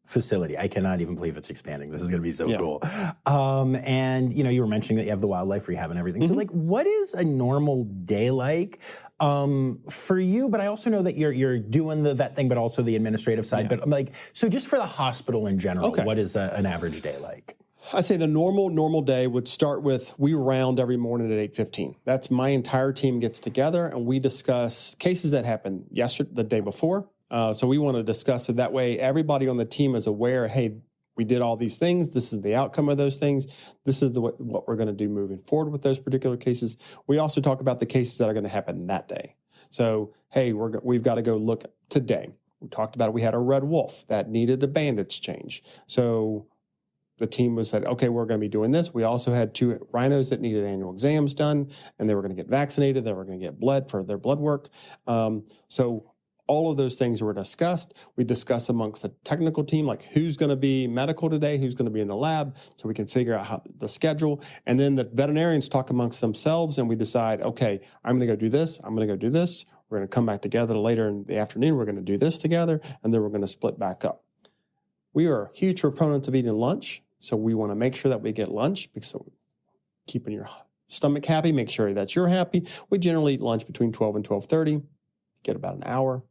facility. I cannot even believe it's expanding. This is going to be so cool. And, you were mentioning that you have the wildlife rehab and everything. So, like, what is a normal day like for you? But I also know that you're doing the vet thing, but also the administrative side. But I'm like, so just for the hospital in general, what is an average day like? I say the normal day would start with, we round every morning at 8:15. That's my entire team gets together and we discuss cases that happened the day before. So we want to discuss it that way. Everybody on the team is aware, hey, we did all these things. This is the outcome of those things. This is what we're going to do moving forward with those particular cases. We also talk about the cases that are going to happen that day. So, hey, we've got to go look today. We talked about it. We had a red wolf that needed a bandage change. So the team was said, okay, we're going to be doing this. We also had 2 rhinos that needed annual exams done, and they were going to get vaccinated. They were going to get bled for their blood work. So all of those things were discussed. We discussed amongst the technical team, like who's going to be medical today, who's going to be in the lab, so we can figure out how the schedule. And then the veterinarians talk amongst themselves, and we decide, okay, I'm going to go do this. I'm going to go do this. We're going to come back together later in the afternoon. We're going to do this together, and then we're going to split back up. We are huge proponents of eating lunch, so we want to make sure that we get lunch, because keeping your stomach happy, make sure that you're happy. We generally eat lunch between 12 and 12:30, get about an hour.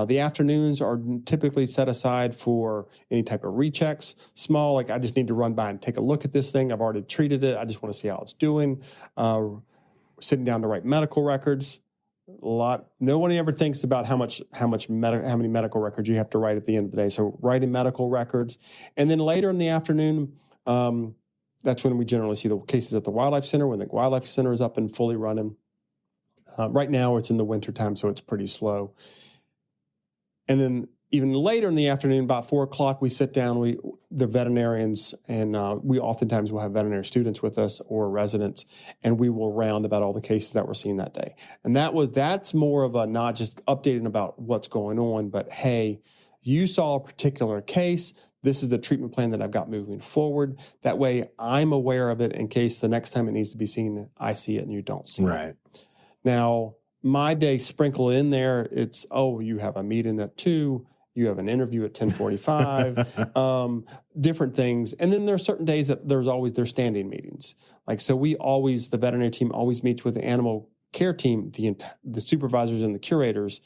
The afternoons are typically set aside for any type of rechecks. Small, like I just need to run by and take a look at this thing. I've already treated it. I just want to see how it's doing. Sitting down to write medical records. No one ever thinks about how many medical records you have to write at the end of the day. So writing medical records. And then later in the afternoon, that's when we generally see the cases at the Wildlife Center, when the Wildlife Center is up and fully running. Right now it's in the wintertime, so it's pretty slow. And then even later in the afternoon, about 4 o'clock, we sit down, the veterinarians, and we oftentimes will have veterinary students with us or residents, and we will round about all the cases that we're seeing that day. And that's more of a not just updating about what's going on, but hey, you saw a particular case. This is the treatment plan that I've got moving forward. That way I'm aware of it in case the next time it needs to be seen, I see it and you don't see it. Now, my day sprinkle in there, it's, you have a meeting at 2, you have an interview at 10:45, different things. And then there are certain days that there's standing meetings. Like, so the veterinary team always meets with the animal care team, the supervisors and the curators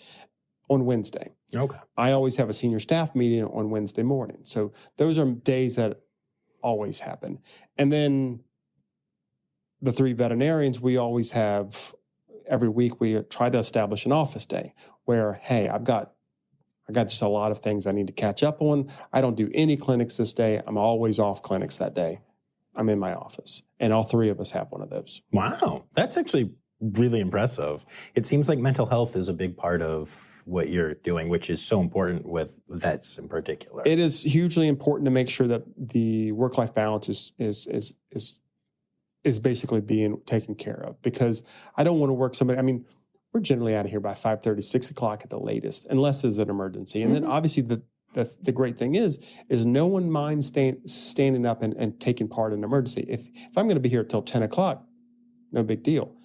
on Wednesday. Okay. I always have a senior staff meeting on Wednesday morning. So those are days that always happen. And then the 3 veterinarians, we always have, every week we try to establish an office day where, hey, I got just a lot of things I need to catch up on. I don't do any clinics this day. I'm always off clinics that day. I'm in my office. And all 3 of us have one of those. Wow. That's actually really impressive. It seems like mental health is a big part of what you're doing, which is so important with vets in particular. It is hugely important to make sure that the work-life balance is basically being taken care of, because I don't want to work somebody. I mean, we're generally out of here by 5:30, 6 o'clock at the latest, unless there's an emergency. And then obviously the great thing is no one minds standing up and taking part in an emergency. If I'm going to be here till 10 o'clock, no big deal.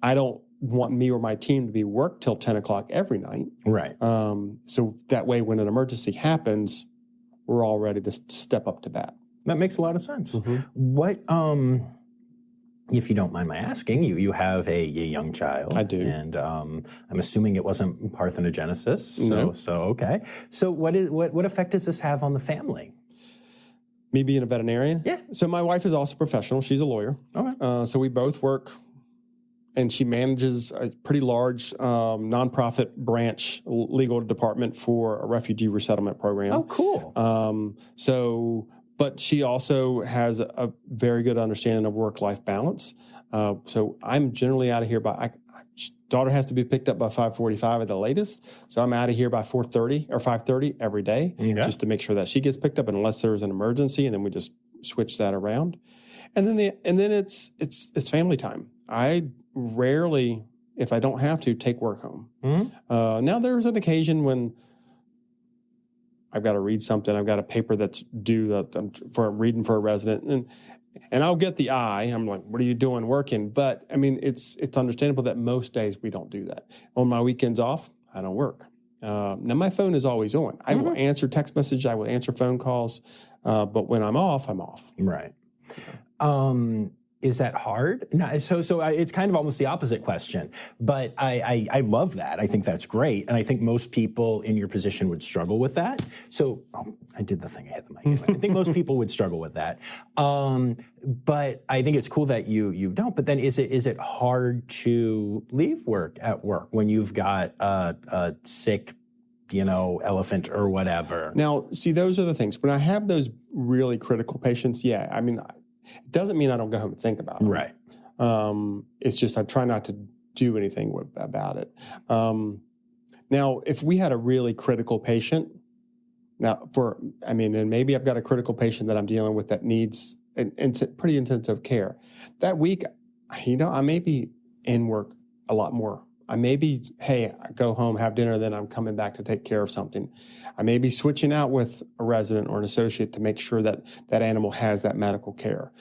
I don't want me or my team to be worked till 10 o'clock every night. Right. So that way, when an emergency happens, we're all ready to step up to bat. That makes a lot of sense. Mm-hmm. What, if you don't mind my asking, you have a young child. I do. And I'm assuming it wasn't parthenogenesis. No. So okay. So what effect does this have on the family? Me being a veterinarian? Yeah. So my wife is also a professional. She's a lawyer. Okay. So we both work, and she manages a pretty large nonprofit branch legal department for a refugee resettlement program. Oh, cool. But she also has a very good understanding of work-life balance. So I'm generally out of here by, daughter has to be picked up by 5:45 at the latest. So I'm out of here by 4:30 or 5:30 every day, just to make sure that she gets picked up unless there's an emergency, and then we just switch that around. And then it's family time. I rarely, if I don't have to, take work home. Mm-hmm. Now there's an occasion when I've got to read something. I've got a paper that's due that I'm reading for a resident, and I'll get the eye. I'm like, what are you doing working? But I mean, it's understandable that most days we don't do that. On my weekends off, I don't work. Now my phone is always on. I will answer text message. I will answer phone calls. But when I'm off, I'm off. Right. Is that hard? No, so it's kind of almost the opposite question, but I love that. I think that's great. And I think most people in your position would struggle with that. So I did the thing, I hit the mic. I think most people would struggle with that. But I think it's cool that you don't. But then is it hard to leave work at work when you've got a sick, elephant or whatever? Now, see, those are the things. When I have those really critical patients, I mean, it doesn't mean I don't go home and think about it. Right. It's just I try not to do anything about it. Now, if we had a really critical patient, and maybe I've got a critical patient that I'm dealing with that needs pretty intensive care. That week, I may be in work a lot more. I may be, I go home, have dinner, then I'm coming back to take care of something. I may be switching out with a resident or an associate to make sure that that animal has that medical care.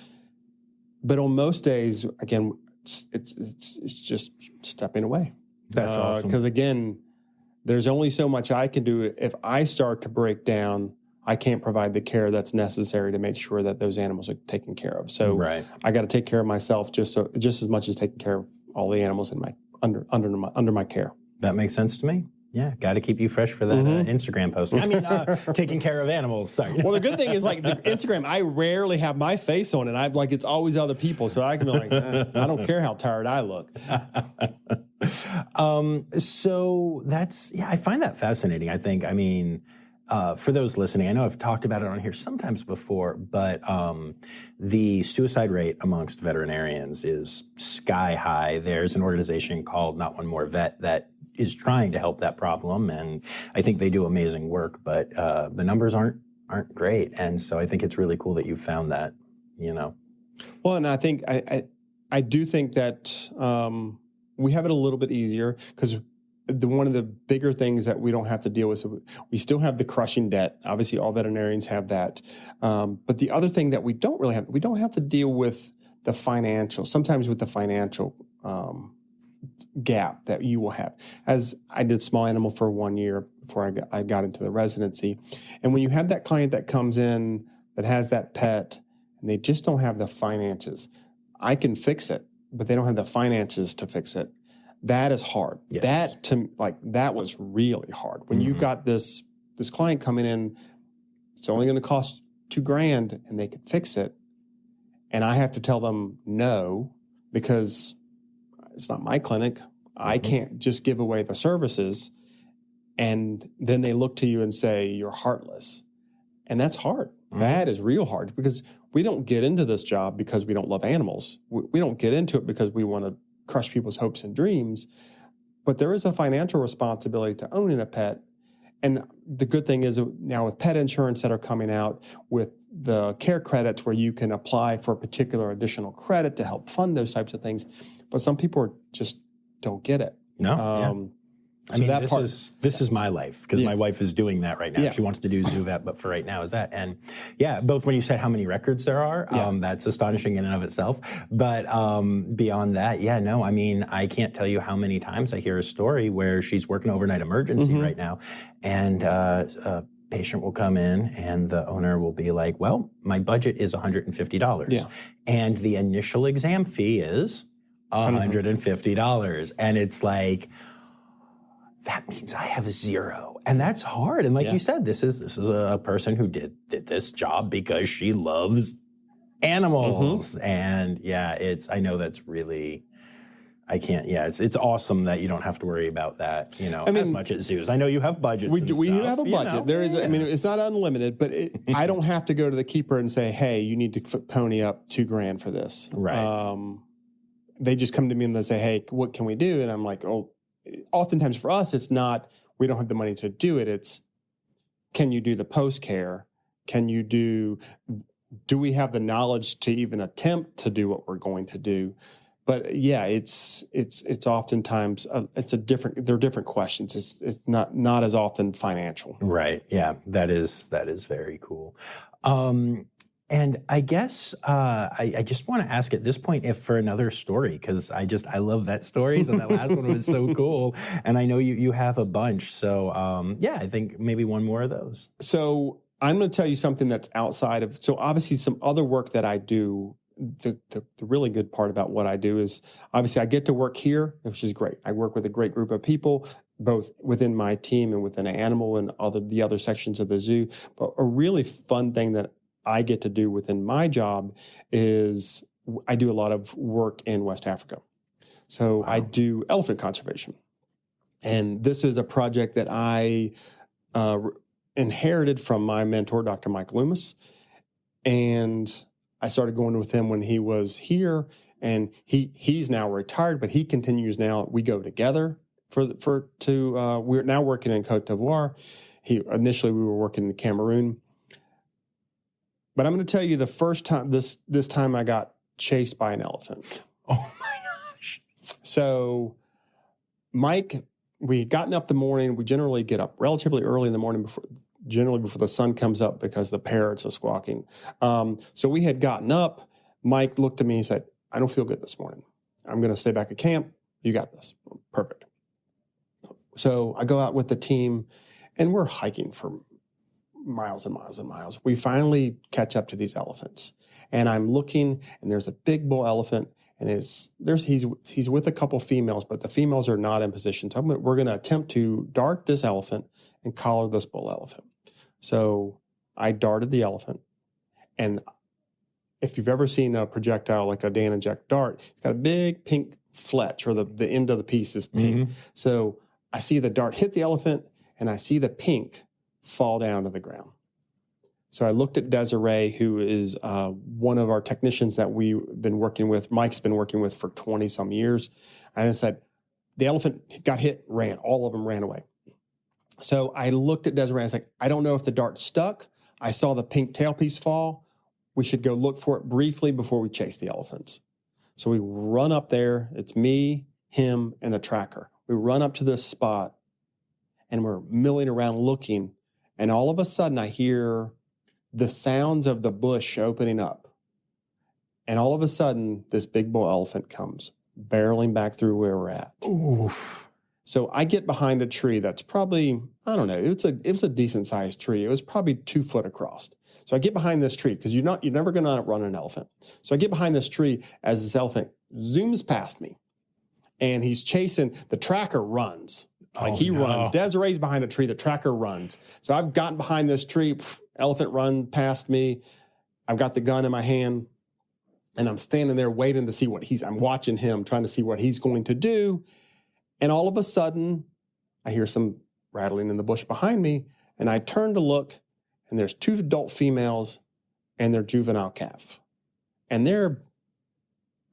But on most days, again, it's just stepping away. That's awesome. Because again, there's only so much I can do. If I start to break down, I can't provide the care that's necessary to make sure that those animals are taken care of. So I got to take care of myself just as much as taking care of all the animals in my under my care. That makes sense to me. Yeah, got to keep you fresh for that Instagram posting. I mean, taking care of animals. Sorry. Well, the good thing is, like the Instagram, I rarely have my face on it. I'm like, it's always other people, so I can be like, I don't care how tired I look. So that's I find that fascinating. For those listening, I know I've talked about it on here sometimes before, but the suicide rate amongst veterinarians is sky high. There's an organization called Not One More Vet that is trying to help that problem, and I think they do amazing work, but the numbers aren't great, and so I think it's really cool that you found that, Well, and I think I do think that we have it a little bit easier because one of the bigger things that we don't have to deal with, so we still have the crushing debt. Obviously, all veterinarians have that. But the other thing that we don't have to deal with the financial, sometimes with the financial gap that you will have. As I did small animal for 1 year before I got into the residency. And when you have that client that comes in that has that pet and they just don't have the finances, I can fix it, but they don't have the finances to fix it. That is hard. Yes. That was really hard. When you got this client coming in, it's only going to cost $2,000 and they could fix it. And I have to tell them no, because it's not my clinic. I can't just give away the services. And then they look to you and say, you're heartless. And that's hard. That is real hard, because we don't get into this job because we don't love animals. We don't get into it because we want to crush people's hopes and dreams. But there is a financial responsibility to owning a pet. And the good thing is now with pet insurance that are coming out, with the care credits where you can apply for a particular additional credit to help fund those types of things. But some people just don't get it. No. I mean, this is my life, because my wife is doing that right now. Yeah. She wants to do zoo vet, but for right now is that. And both when you said how many records there are, that's astonishing in and of itself. But beyond that, I mean, I can't tell you how many times I hear a story where she's working overnight emergency right now, and a patient will come in and the owner will be like, well, my budget is $150. Yeah. And the initial exam fee is $150. And it's like, that means I have zero. And that's hard. And like you said, this is a person who did this job because she loves animals. And I know that's really, I can't, it's awesome that you don't have to worry about that, as much as zoos. I know you have budgets. We have a budget. There is, I mean, it's not unlimited, but I don't have to go to the keeper and say, hey, you need to pony up $2,000 for this. Right. They just come to me and they say, hey, what can we do? And I'm like, oh, oftentimes for us, it's not, we don't have the money to do it. It's, can you do the post-care? Do we have the knowledge to even attempt to do what we're going to do? But it's oftentimes, they're different questions. It's not as often financial. Right. Yeah. That is very cool. And I guess I just want to ask at this point if for another story, because I love that stories, and that last one was so cool. And I know you have a bunch. So I think maybe one more of those. So I'm going to tell you something that's outside of, so obviously some other work that I do. The really good part about what I do is obviously I get to work here, which is great. I work with a great group of people, both within my team and within animal and the other sections of the zoo. But a really fun thing that I get to do within my job is I do a lot of work in West Africa. So I do elephant conservation. And this is a project that I inherited from my mentor, Dr. Mike Loomis. And I started going with him when he was here, and he's now retired, but he continues now. We go together we're now working in Cote d'Ivoire. Initially we were working in Cameroon. But I'm going to tell you the first time, this time I got chased by an elephant. Oh my gosh. So Mike, we had gotten up the morning. We generally get up relatively early in the morning before the sun comes up because the parrots are squawking. So we had gotten up. Mike looked at me and said, I don't feel good this morning. I'm going to stay back at camp. You got this. Perfect. So I go out with the team, and we're hiking for miles and miles and miles. We finally catch up to these elephants, and I'm looking, and there's a big bull elephant, and he's with a couple females, but the females are not in position. So we're going to attempt to dart this elephant and collar this bull elephant. So I darted the elephant, and if you've ever seen a projectile like a Dan and Jack dart, it's got a big pink fletch, or the end of the piece is pink. So I see the dart hit the elephant, and I see the pink fall down to the ground. So I looked at Desiree, who is one of our technicians that we've been working with. Mike's been working with for 20 some years. And I said, the elephant got hit, ran. All of them ran away. So I looked at Desiree. I was like, I don't know if the dart stuck. I saw the pink tailpiece fall. We should go look for it briefly before we chase the elephants. So we run up there. It's me, him, and the tracker. We run up to this spot, and we're milling around looking. And all of a sudden, I hear the sounds of the bush opening up. And all of a sudden, this big bull elephant comes barreling back through where we're at. Oof. So I get behind a tree that's probably, I don't know, it was a decent-sized tree. It was probably 2 foot across. So I get behind this tree, because you're never going to outrun an elephant. So I get behind this tree as this elephant zooms past me. And he's chasing, the tracker runs. Runs. Desiree's behind a tree, the tracker runs. So I've gotten behind this tree, Elephant run past me. I've got the gun in my hand, and I'm standing there waiting to see I'm watching him, trying to see what he's going to do. And all of a sudden, I hear some rattling in the bush behind me, and I turn to look, and there's 2 adult females and their juvenile calf. And they're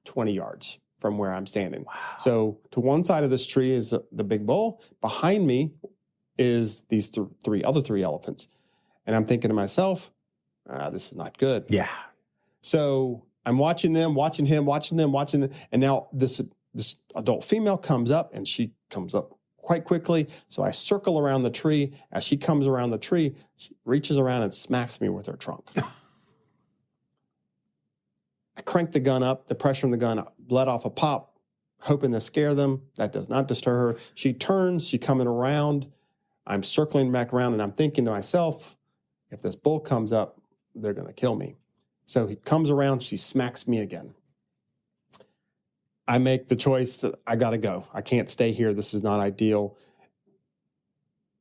20 yards from where I'm standing. Wow. So to one side of this tree is the big bull. Behind me is these other three elephants. And I'm thinking to myself, this is not good. Yeah. So I'm watching them, watching him, watching them. And now this adult female comes up, and she comes up quite quickly. So I circle around the tree. As she comes around the tree, she reaches around and smacks me with her trunk. I crank the gun up, the pressure on the gun let off a pop, hoping to scare them. That does not deter her. She turns, she's coming around. I'm circling back around, and I'm thinking to myself, if this bull comes up, they're going to kill me. So he comes around, she smacks me again. I make the choice that I got to go. I can't stay here. This is not ideal.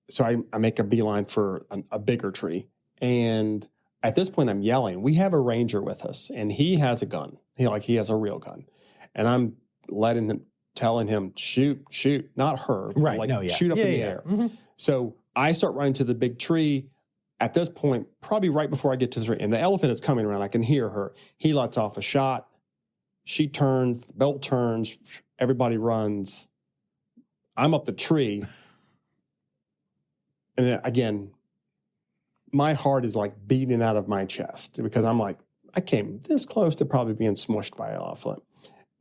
So I make a beeline for a bigger tree. And at this point, I'm yelling. We have a ranger with us, and he has a gun. He has a real gun. And I'm telling him, shoot, not her. Right. Shoot up in the air. Mm-hmm. So I start running to the big tree. At this point, probably right before I get to the tree, and the elephant is coming around. I can hear her. He lets off a shot. She turns, the bell turns, everybody runs. I'm up the tree. And again, my heart is like beating out of my chest because I'm like, I came this close to probably being smushed by an elephant.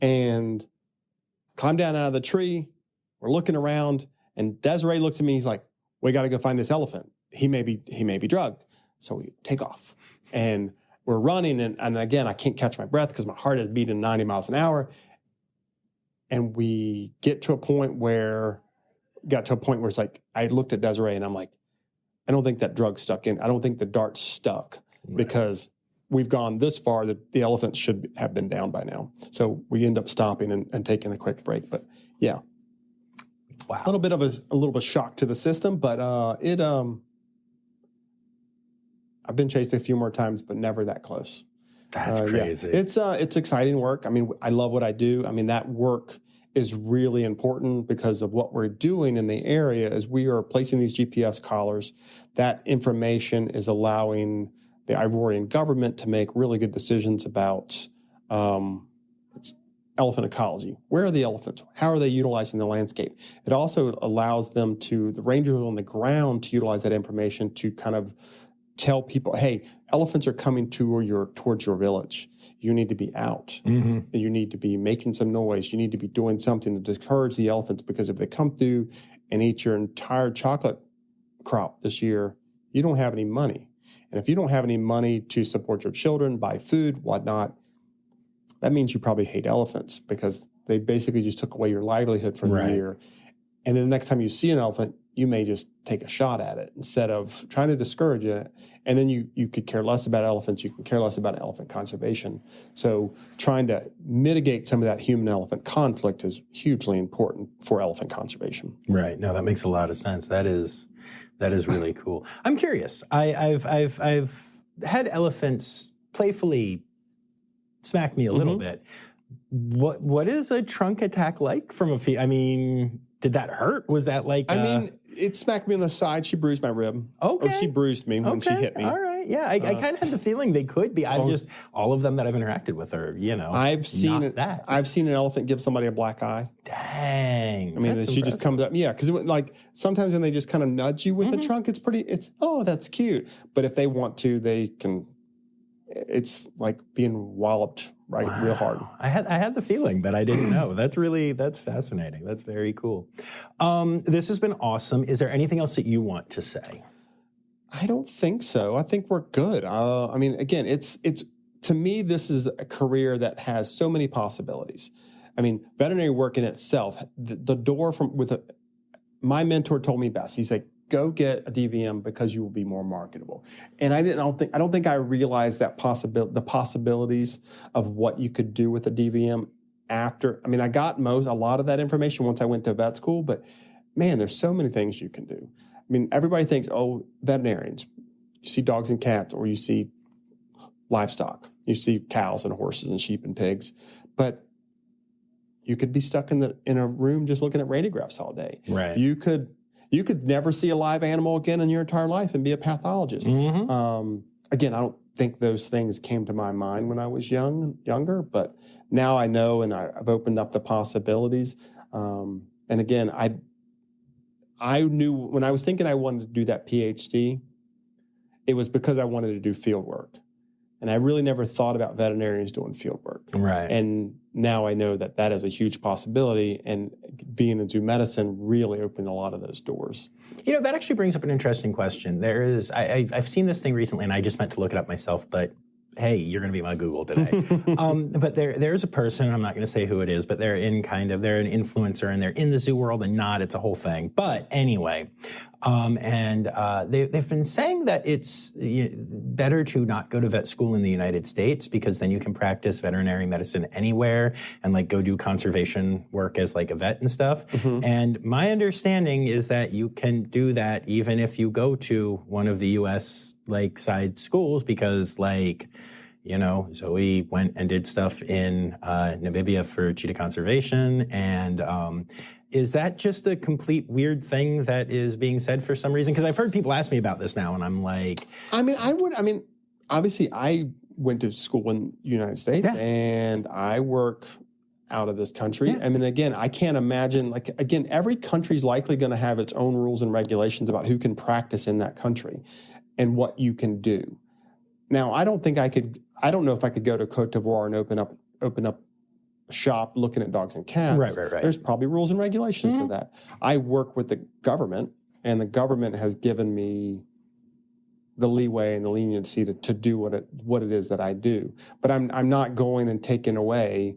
And climb down out of the tree. We're looking around, and Desiree looks at me. He's like, we got to go find this elephant. He may be drugged. So we take off. And we're running, and again, I can't catch my breath because my heart is beating 90 miles an hour. And we got to a point where it's like, I looked at Desiree, and I'm like, I don't think that drug stuck in. I don't think the dart stuck because we've gone this far that the elephant should have been down by now. So we end up stopping and taking a quick break. But yeah. Wow. A little bit of a shock to the system, but I've been chased a few more times, but never that close. That's crazy. Yeah. It's exciting work. I mean, I love what I do. I mean, that work is really important because of what we're doing in the area as we are placing these GPS collars. That information is allowing the Ivorian government to make really good decisions about elephant ecology. Where are the elephants? How are they utilizing the landscape? It also allows them the rangers on the ground to utilize that information to kind of tell people, hey, elephants are coming towards your village. You need to be out. Mm-hmm. You need to be making some noise. You need to be doing something to discourage the elephants, because if they come through and eat your entire chocolate crop this year, you don't have any money. And if you don't have any money to support your children, buy food, whatnot, that means you probably hate elephants because they basically just took away your livelihood for the year. And then the next time you see an elephant, you may just take a shot at it instead of trying to discourage it. And then you could care less about elephants. You can care less about elephant conservation. So trying to mitigate some of that human-elephant conflict is hugely important for elephant conservation. Right. No, that makes a lot of sense. That is really cool. I'm curious. I've had elephants playfully smack me a little bit. What is a trunk attack like from a I mean, did that hurt? Was that like? I mean, it smacked me on the side. She bruised my rib. Okay. Or she bruised me when she hit me. All right. Yeah. I kind of had the feeling they could be. All of them that I've interacted with are, I've seen that. I've seen an elephant give somebody a black eye. Dang. I mean, she impressive. just comes up. Yeah. Because like sometimes when they just kind of nudge you with the trunk, that's cute. But if they want to, they can. It's like being walloped real hard. I had the feeling, but I didn't know. That's fascinating. That's very cool. This has been awesome. Is there anything else that you want to say? I don't think so. I think we're good. I mean, again, it's to me, this is a career that has so many possibilities. I mean, veterinary work in itself, the door my mentor told me best. He's like, go get a DVM because you will be more marketable. And I don't think I realized that the possibilities of what you could do with a DVM after. I mean, I got a lot of that information once I went to vet school, but man, there's so many things you can do. I mean, everybody thinks, veterinarians, You see dogs and cats, or you see livestock. You see cows and horses and sheep and pigs. But you could be stuck in a room just looking at radiographs all day. Right. You could never see a live animal again in your entire life and be a pathologist. Again, I don't think those things came to my mind when I was younger, but now I know, and I've opened up the possibilities. And again, I knew when I was thinking I wanted to do that PhD, it was because I wanted to do field work. And I really never thought about veterinarians doing field work. Right. And now I know that is a huge possibility. And being in zoo medicine really opened a lot of those doors. You know, that actually brings up an interesting question. There is, I've seen this thing recently, and I just meant to look it up myself, but hey, you're going to be my Google today. But there's a person, I'm not going to say who it is, but they're an influencer, and they're in the zoo world and not, it's a whole thing. But anyway, they've been saying that it's better to not go to vet school in the United States, because then you can practice veterinary medicine anywhere and like go do conservation work as like a vet and stuff. And my understanding is that you can do that even if you go to one of the U.S. side schools, because Zoe went and did stuff in Namibia for cheetah conservation. And is that just a complete weird thing that is being said for some reason? Because I've heard people ask me about this now, and I'm like... obviously I went to school in the United States, and I work out of this country. I mean, again, I can't imagine, every country's likely going to have its own rules and regulations about who can practice in that country and what you can do. Now, I don't know if I could go to Cote d'Ivoire and open up a shop looking at dogs and cats. Right. There's probably rules and regulations to that. I work with the government, and the government has given me the leeway and the leniency to do what it is that I do. But I'm not going and taking away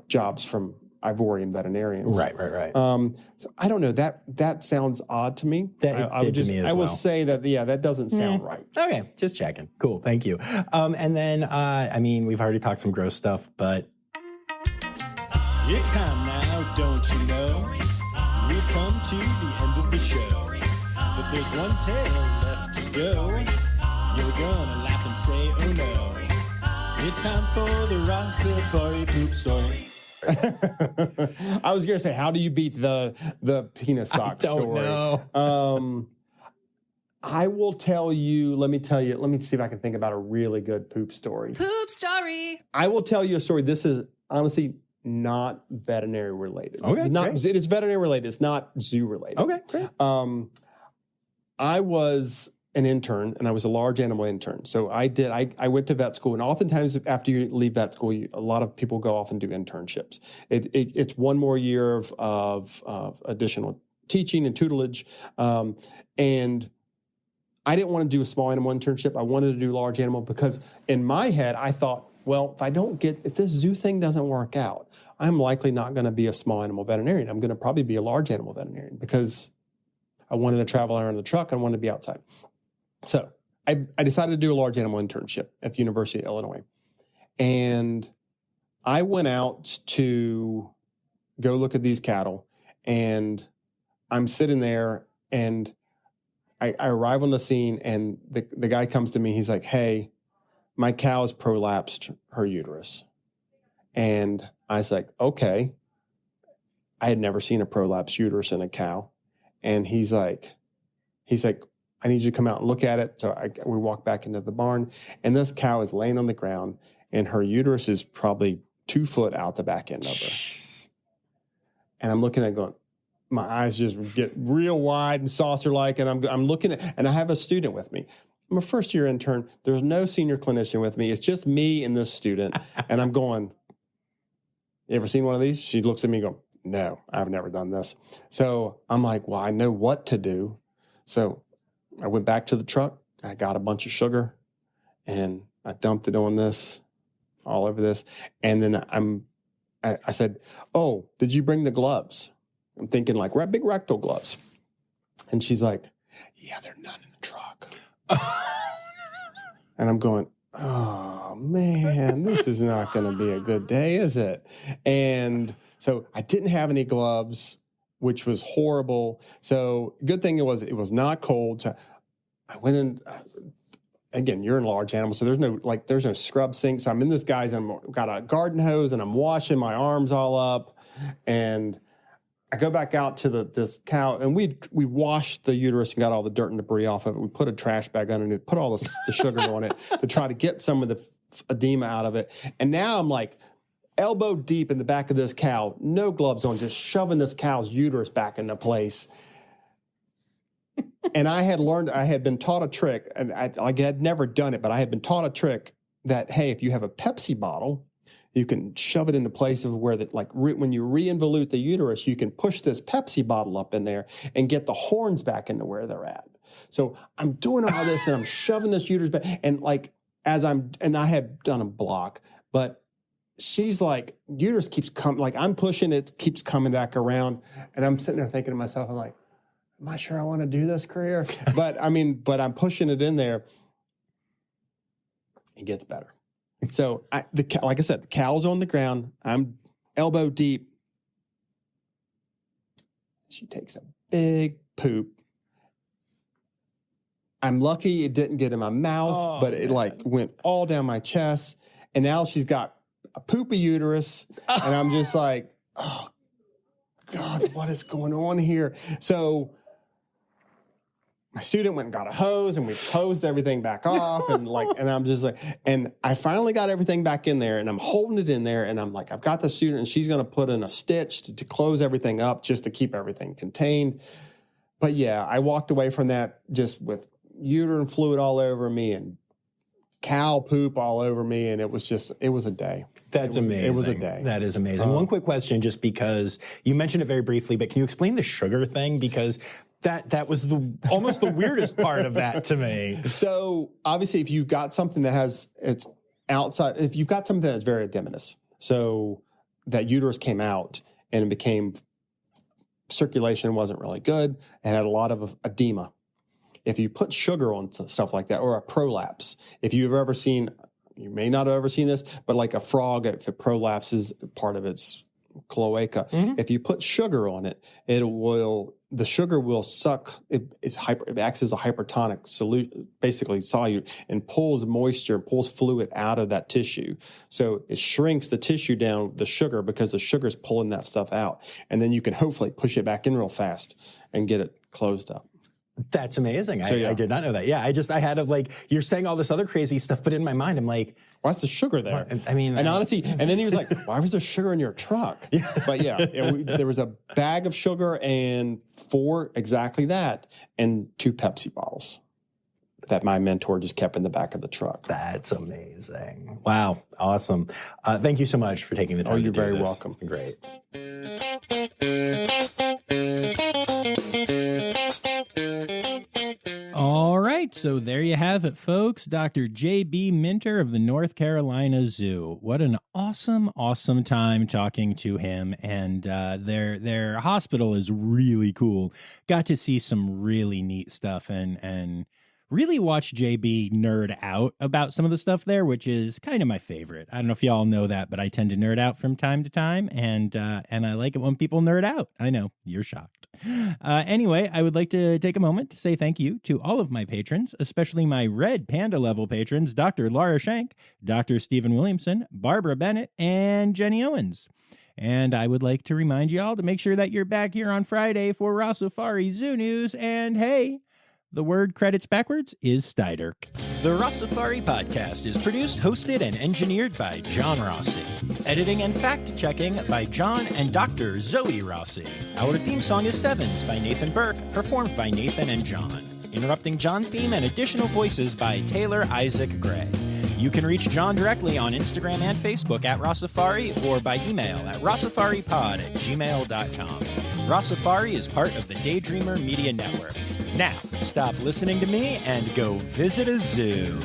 jobs from Ivorian veterinarians. Right. So I don't know. That sounds odd to me. I will say that that doesn't sound right. Okay, just checking. Cool, thank you. And then we've already talked some gross stuff, but it's time now, don't you know? We've come to the end of the show, but there's one tail left to go. You're gonna laugh and say, oh no. It's time for the Rossifari poop story. I was going to say, how do you beat the penis sock story? I don't know. I will tell you, let me see if I can think about a really good poop story. Poop story. I will tell you a story. This is honestly not veterinary related. Okay, great. It is veterinary related. It's not zoo related. Okay, great. I was an intern, and I was a large animal intern. So I went to vet school, and oftentimes after you leave vet school, a lot of people go off and do internships. It's one more year of additional teaching and tutelage. And I didn't want to do a small animal internship. I wanted to do large animal because in my head, I thought, well, if this zoo thing doesn't work out, I'm likely not going to be a small animal veterinarian. I'm going to probably be a large animal veterinarian because I wanted to travel around the truck. I wanted to be outside. So I decided to do a large animal internship at the University of Illinois. And I went out to go look at these cattle, and I'm sitting there, and I arrive on the scene, and the guy comes to me. He's like, hey, my cow has prolapsed her uterus. And I was like, okay. I had never seen a prolapsed uterus in a cow. And he's like, I need you to come out and look at it. So we walk back into the barn, and this cow is laying on the ground, and her uterus is probably 2 foot out the back end of her. And I'm looking at it going, my eyes just get real wide and saucer-like, and I'm looking at, and I have a student with me. I'm a first-year intern. There's no senior clinician with me. It's just me and this student. And I'm going, you ever seen one of these? She looks at me and goes, no, I've never done this. So I'm like, well, I know what to do. So I went back to the truck. I got a bunch of sugar, and I dumped it on this, all over this. And then I said, oh, did you bring the gloves? I'm thinking like big rectal gloves. And she's like, yeah, there are none in the truck. And I'm going, oh man, this is not going to be a good day, is it? And so I didn't have any gloves, which was horrible. So good thing it was not cold. So I went in, again, you're in large animals, so there's no scrub sink. So I'm in this guy's, and I've got a garden hose, and I'm washing my arms all up, and I go back out to this cow, and we washed the uterus and got all the dirt and debris off of it. We put a trash bag underneath, put all the sugar on it to try to get some of the edema out of it. And now I'm like elbow deep in the back of this cow, no gloves on, just shoving this cow's uterus back into place. And I had been taught a trick, and I had never done it, but I had been taught a trick that, hey, if you have a Pepsi bottle, you can shove it into place of where that, like when you re-involute the uterus, you can push this Pepsi bottle up in there and get the horns back into where they're at. So I'm doing all this, and I'm shoving this uterus back, and I had done a block, but she's like, uterus keeps coming, like I'm pushing it, keeps coming back around, and I'm sitting there thinking to myself, I'm like, am I sure I want to do this career? But I'm pushing it in there. It gets better. So, like I said, the cow's on the ground. I'm elbow deep. She takes a big poop. I'm lucky it didn't get in my mouth, but it went all down my chest. And now she's got a poopy uterus. And I'm just like, oh, God, what is going on here? So my student went and got a hose, and we hosed everything back off, and I'm just like, and I finally got everything back in there, and I'm holding it in there, and I'm like, I've got the student, and she's going to put in a stitch to close everything up just to keep everything contained. But yeah, I walked away from that just with uterine fluid all over me and cow poop all over me, and it was a day. That's amazing. It was a day. That is amazing. One quick question, just because you mentioned it very briefly, but can you explain the sugar thing? Because that was almost the weirdest part of that to me. So obviously, if you've got something that's very edematous, so that uterus came out and it became, circulation wasn't really good and had a lot of edema. If you put sugar on stuff like that, or a prolapse, if you've ever seen, you may not have ever seen this, but like a frog, if it prolapses part of its cloaca, if you put sugar on it, the sugar will suck. It acts as a hypertonic solution, basically solute, and pulls moisture, pulls fluid out of that tissue. So it shrinks the tissue down, the sugar, because the sugar is pulling that stuff out. And then you can hopefully push it back in real fast and get it closed up. That's amazing. So, I did not know that. Yeah, I had you're saying all this other crazy stuff, but in my mind, I'm like, why's the sugar there? I mean, and honestly, and then he was like, why was there sugar in your truck? Yeah. But there was a bag of sugar and 4 exactly that, and 2 Pepsi bottles that my mentor just kept in the back of the truck. That's amazing. Wow. Awesome. Thank you so much for taking the time. Oh, you're to do very this. welcome. It's been great. All right, so there you have it, folks. Dr. J.B. Minter of the North Carolina Zoo. What an awesome, awesome time talking to him. And their hospital is really cool. Got to see some really neat stuff and really watch JB nerd out about some of the stuff there, which is kind of my favorite. I don't know if y'all know that, but I tend to nerd out from time to time, and I like it when people nerd out. I know, you're shocked. Anyway, I would like to take a moment to say thank you to all of my patrons, especially my Red Panda level patrons, Dr. Laura Schenk, Dr. Stephen Williamson, Barbara Bennett, and Jenny Owens. And I would like to remind y'all to make sure that you're back here on Friday for Rossifari Zoo News, and hey, the word credits backwards is Steiderk. The Rossifari podcast is produced, hosted, and engineered by John Rossi. Editing and fact-checking by John and Dr. Zoe Rossi. Our theme song is Sevens by Nathan Burke, performed by Nathan and John. Interrupting John theme and additional voices by Taylor Isaac Gray. You can reach John directly on Instagram and Facebook at Rossifari or by email at rossifaripod@gmail.com. Rossifari is part of the Daydreamer Media Network. Now, stop listening to me and go visit a zoo.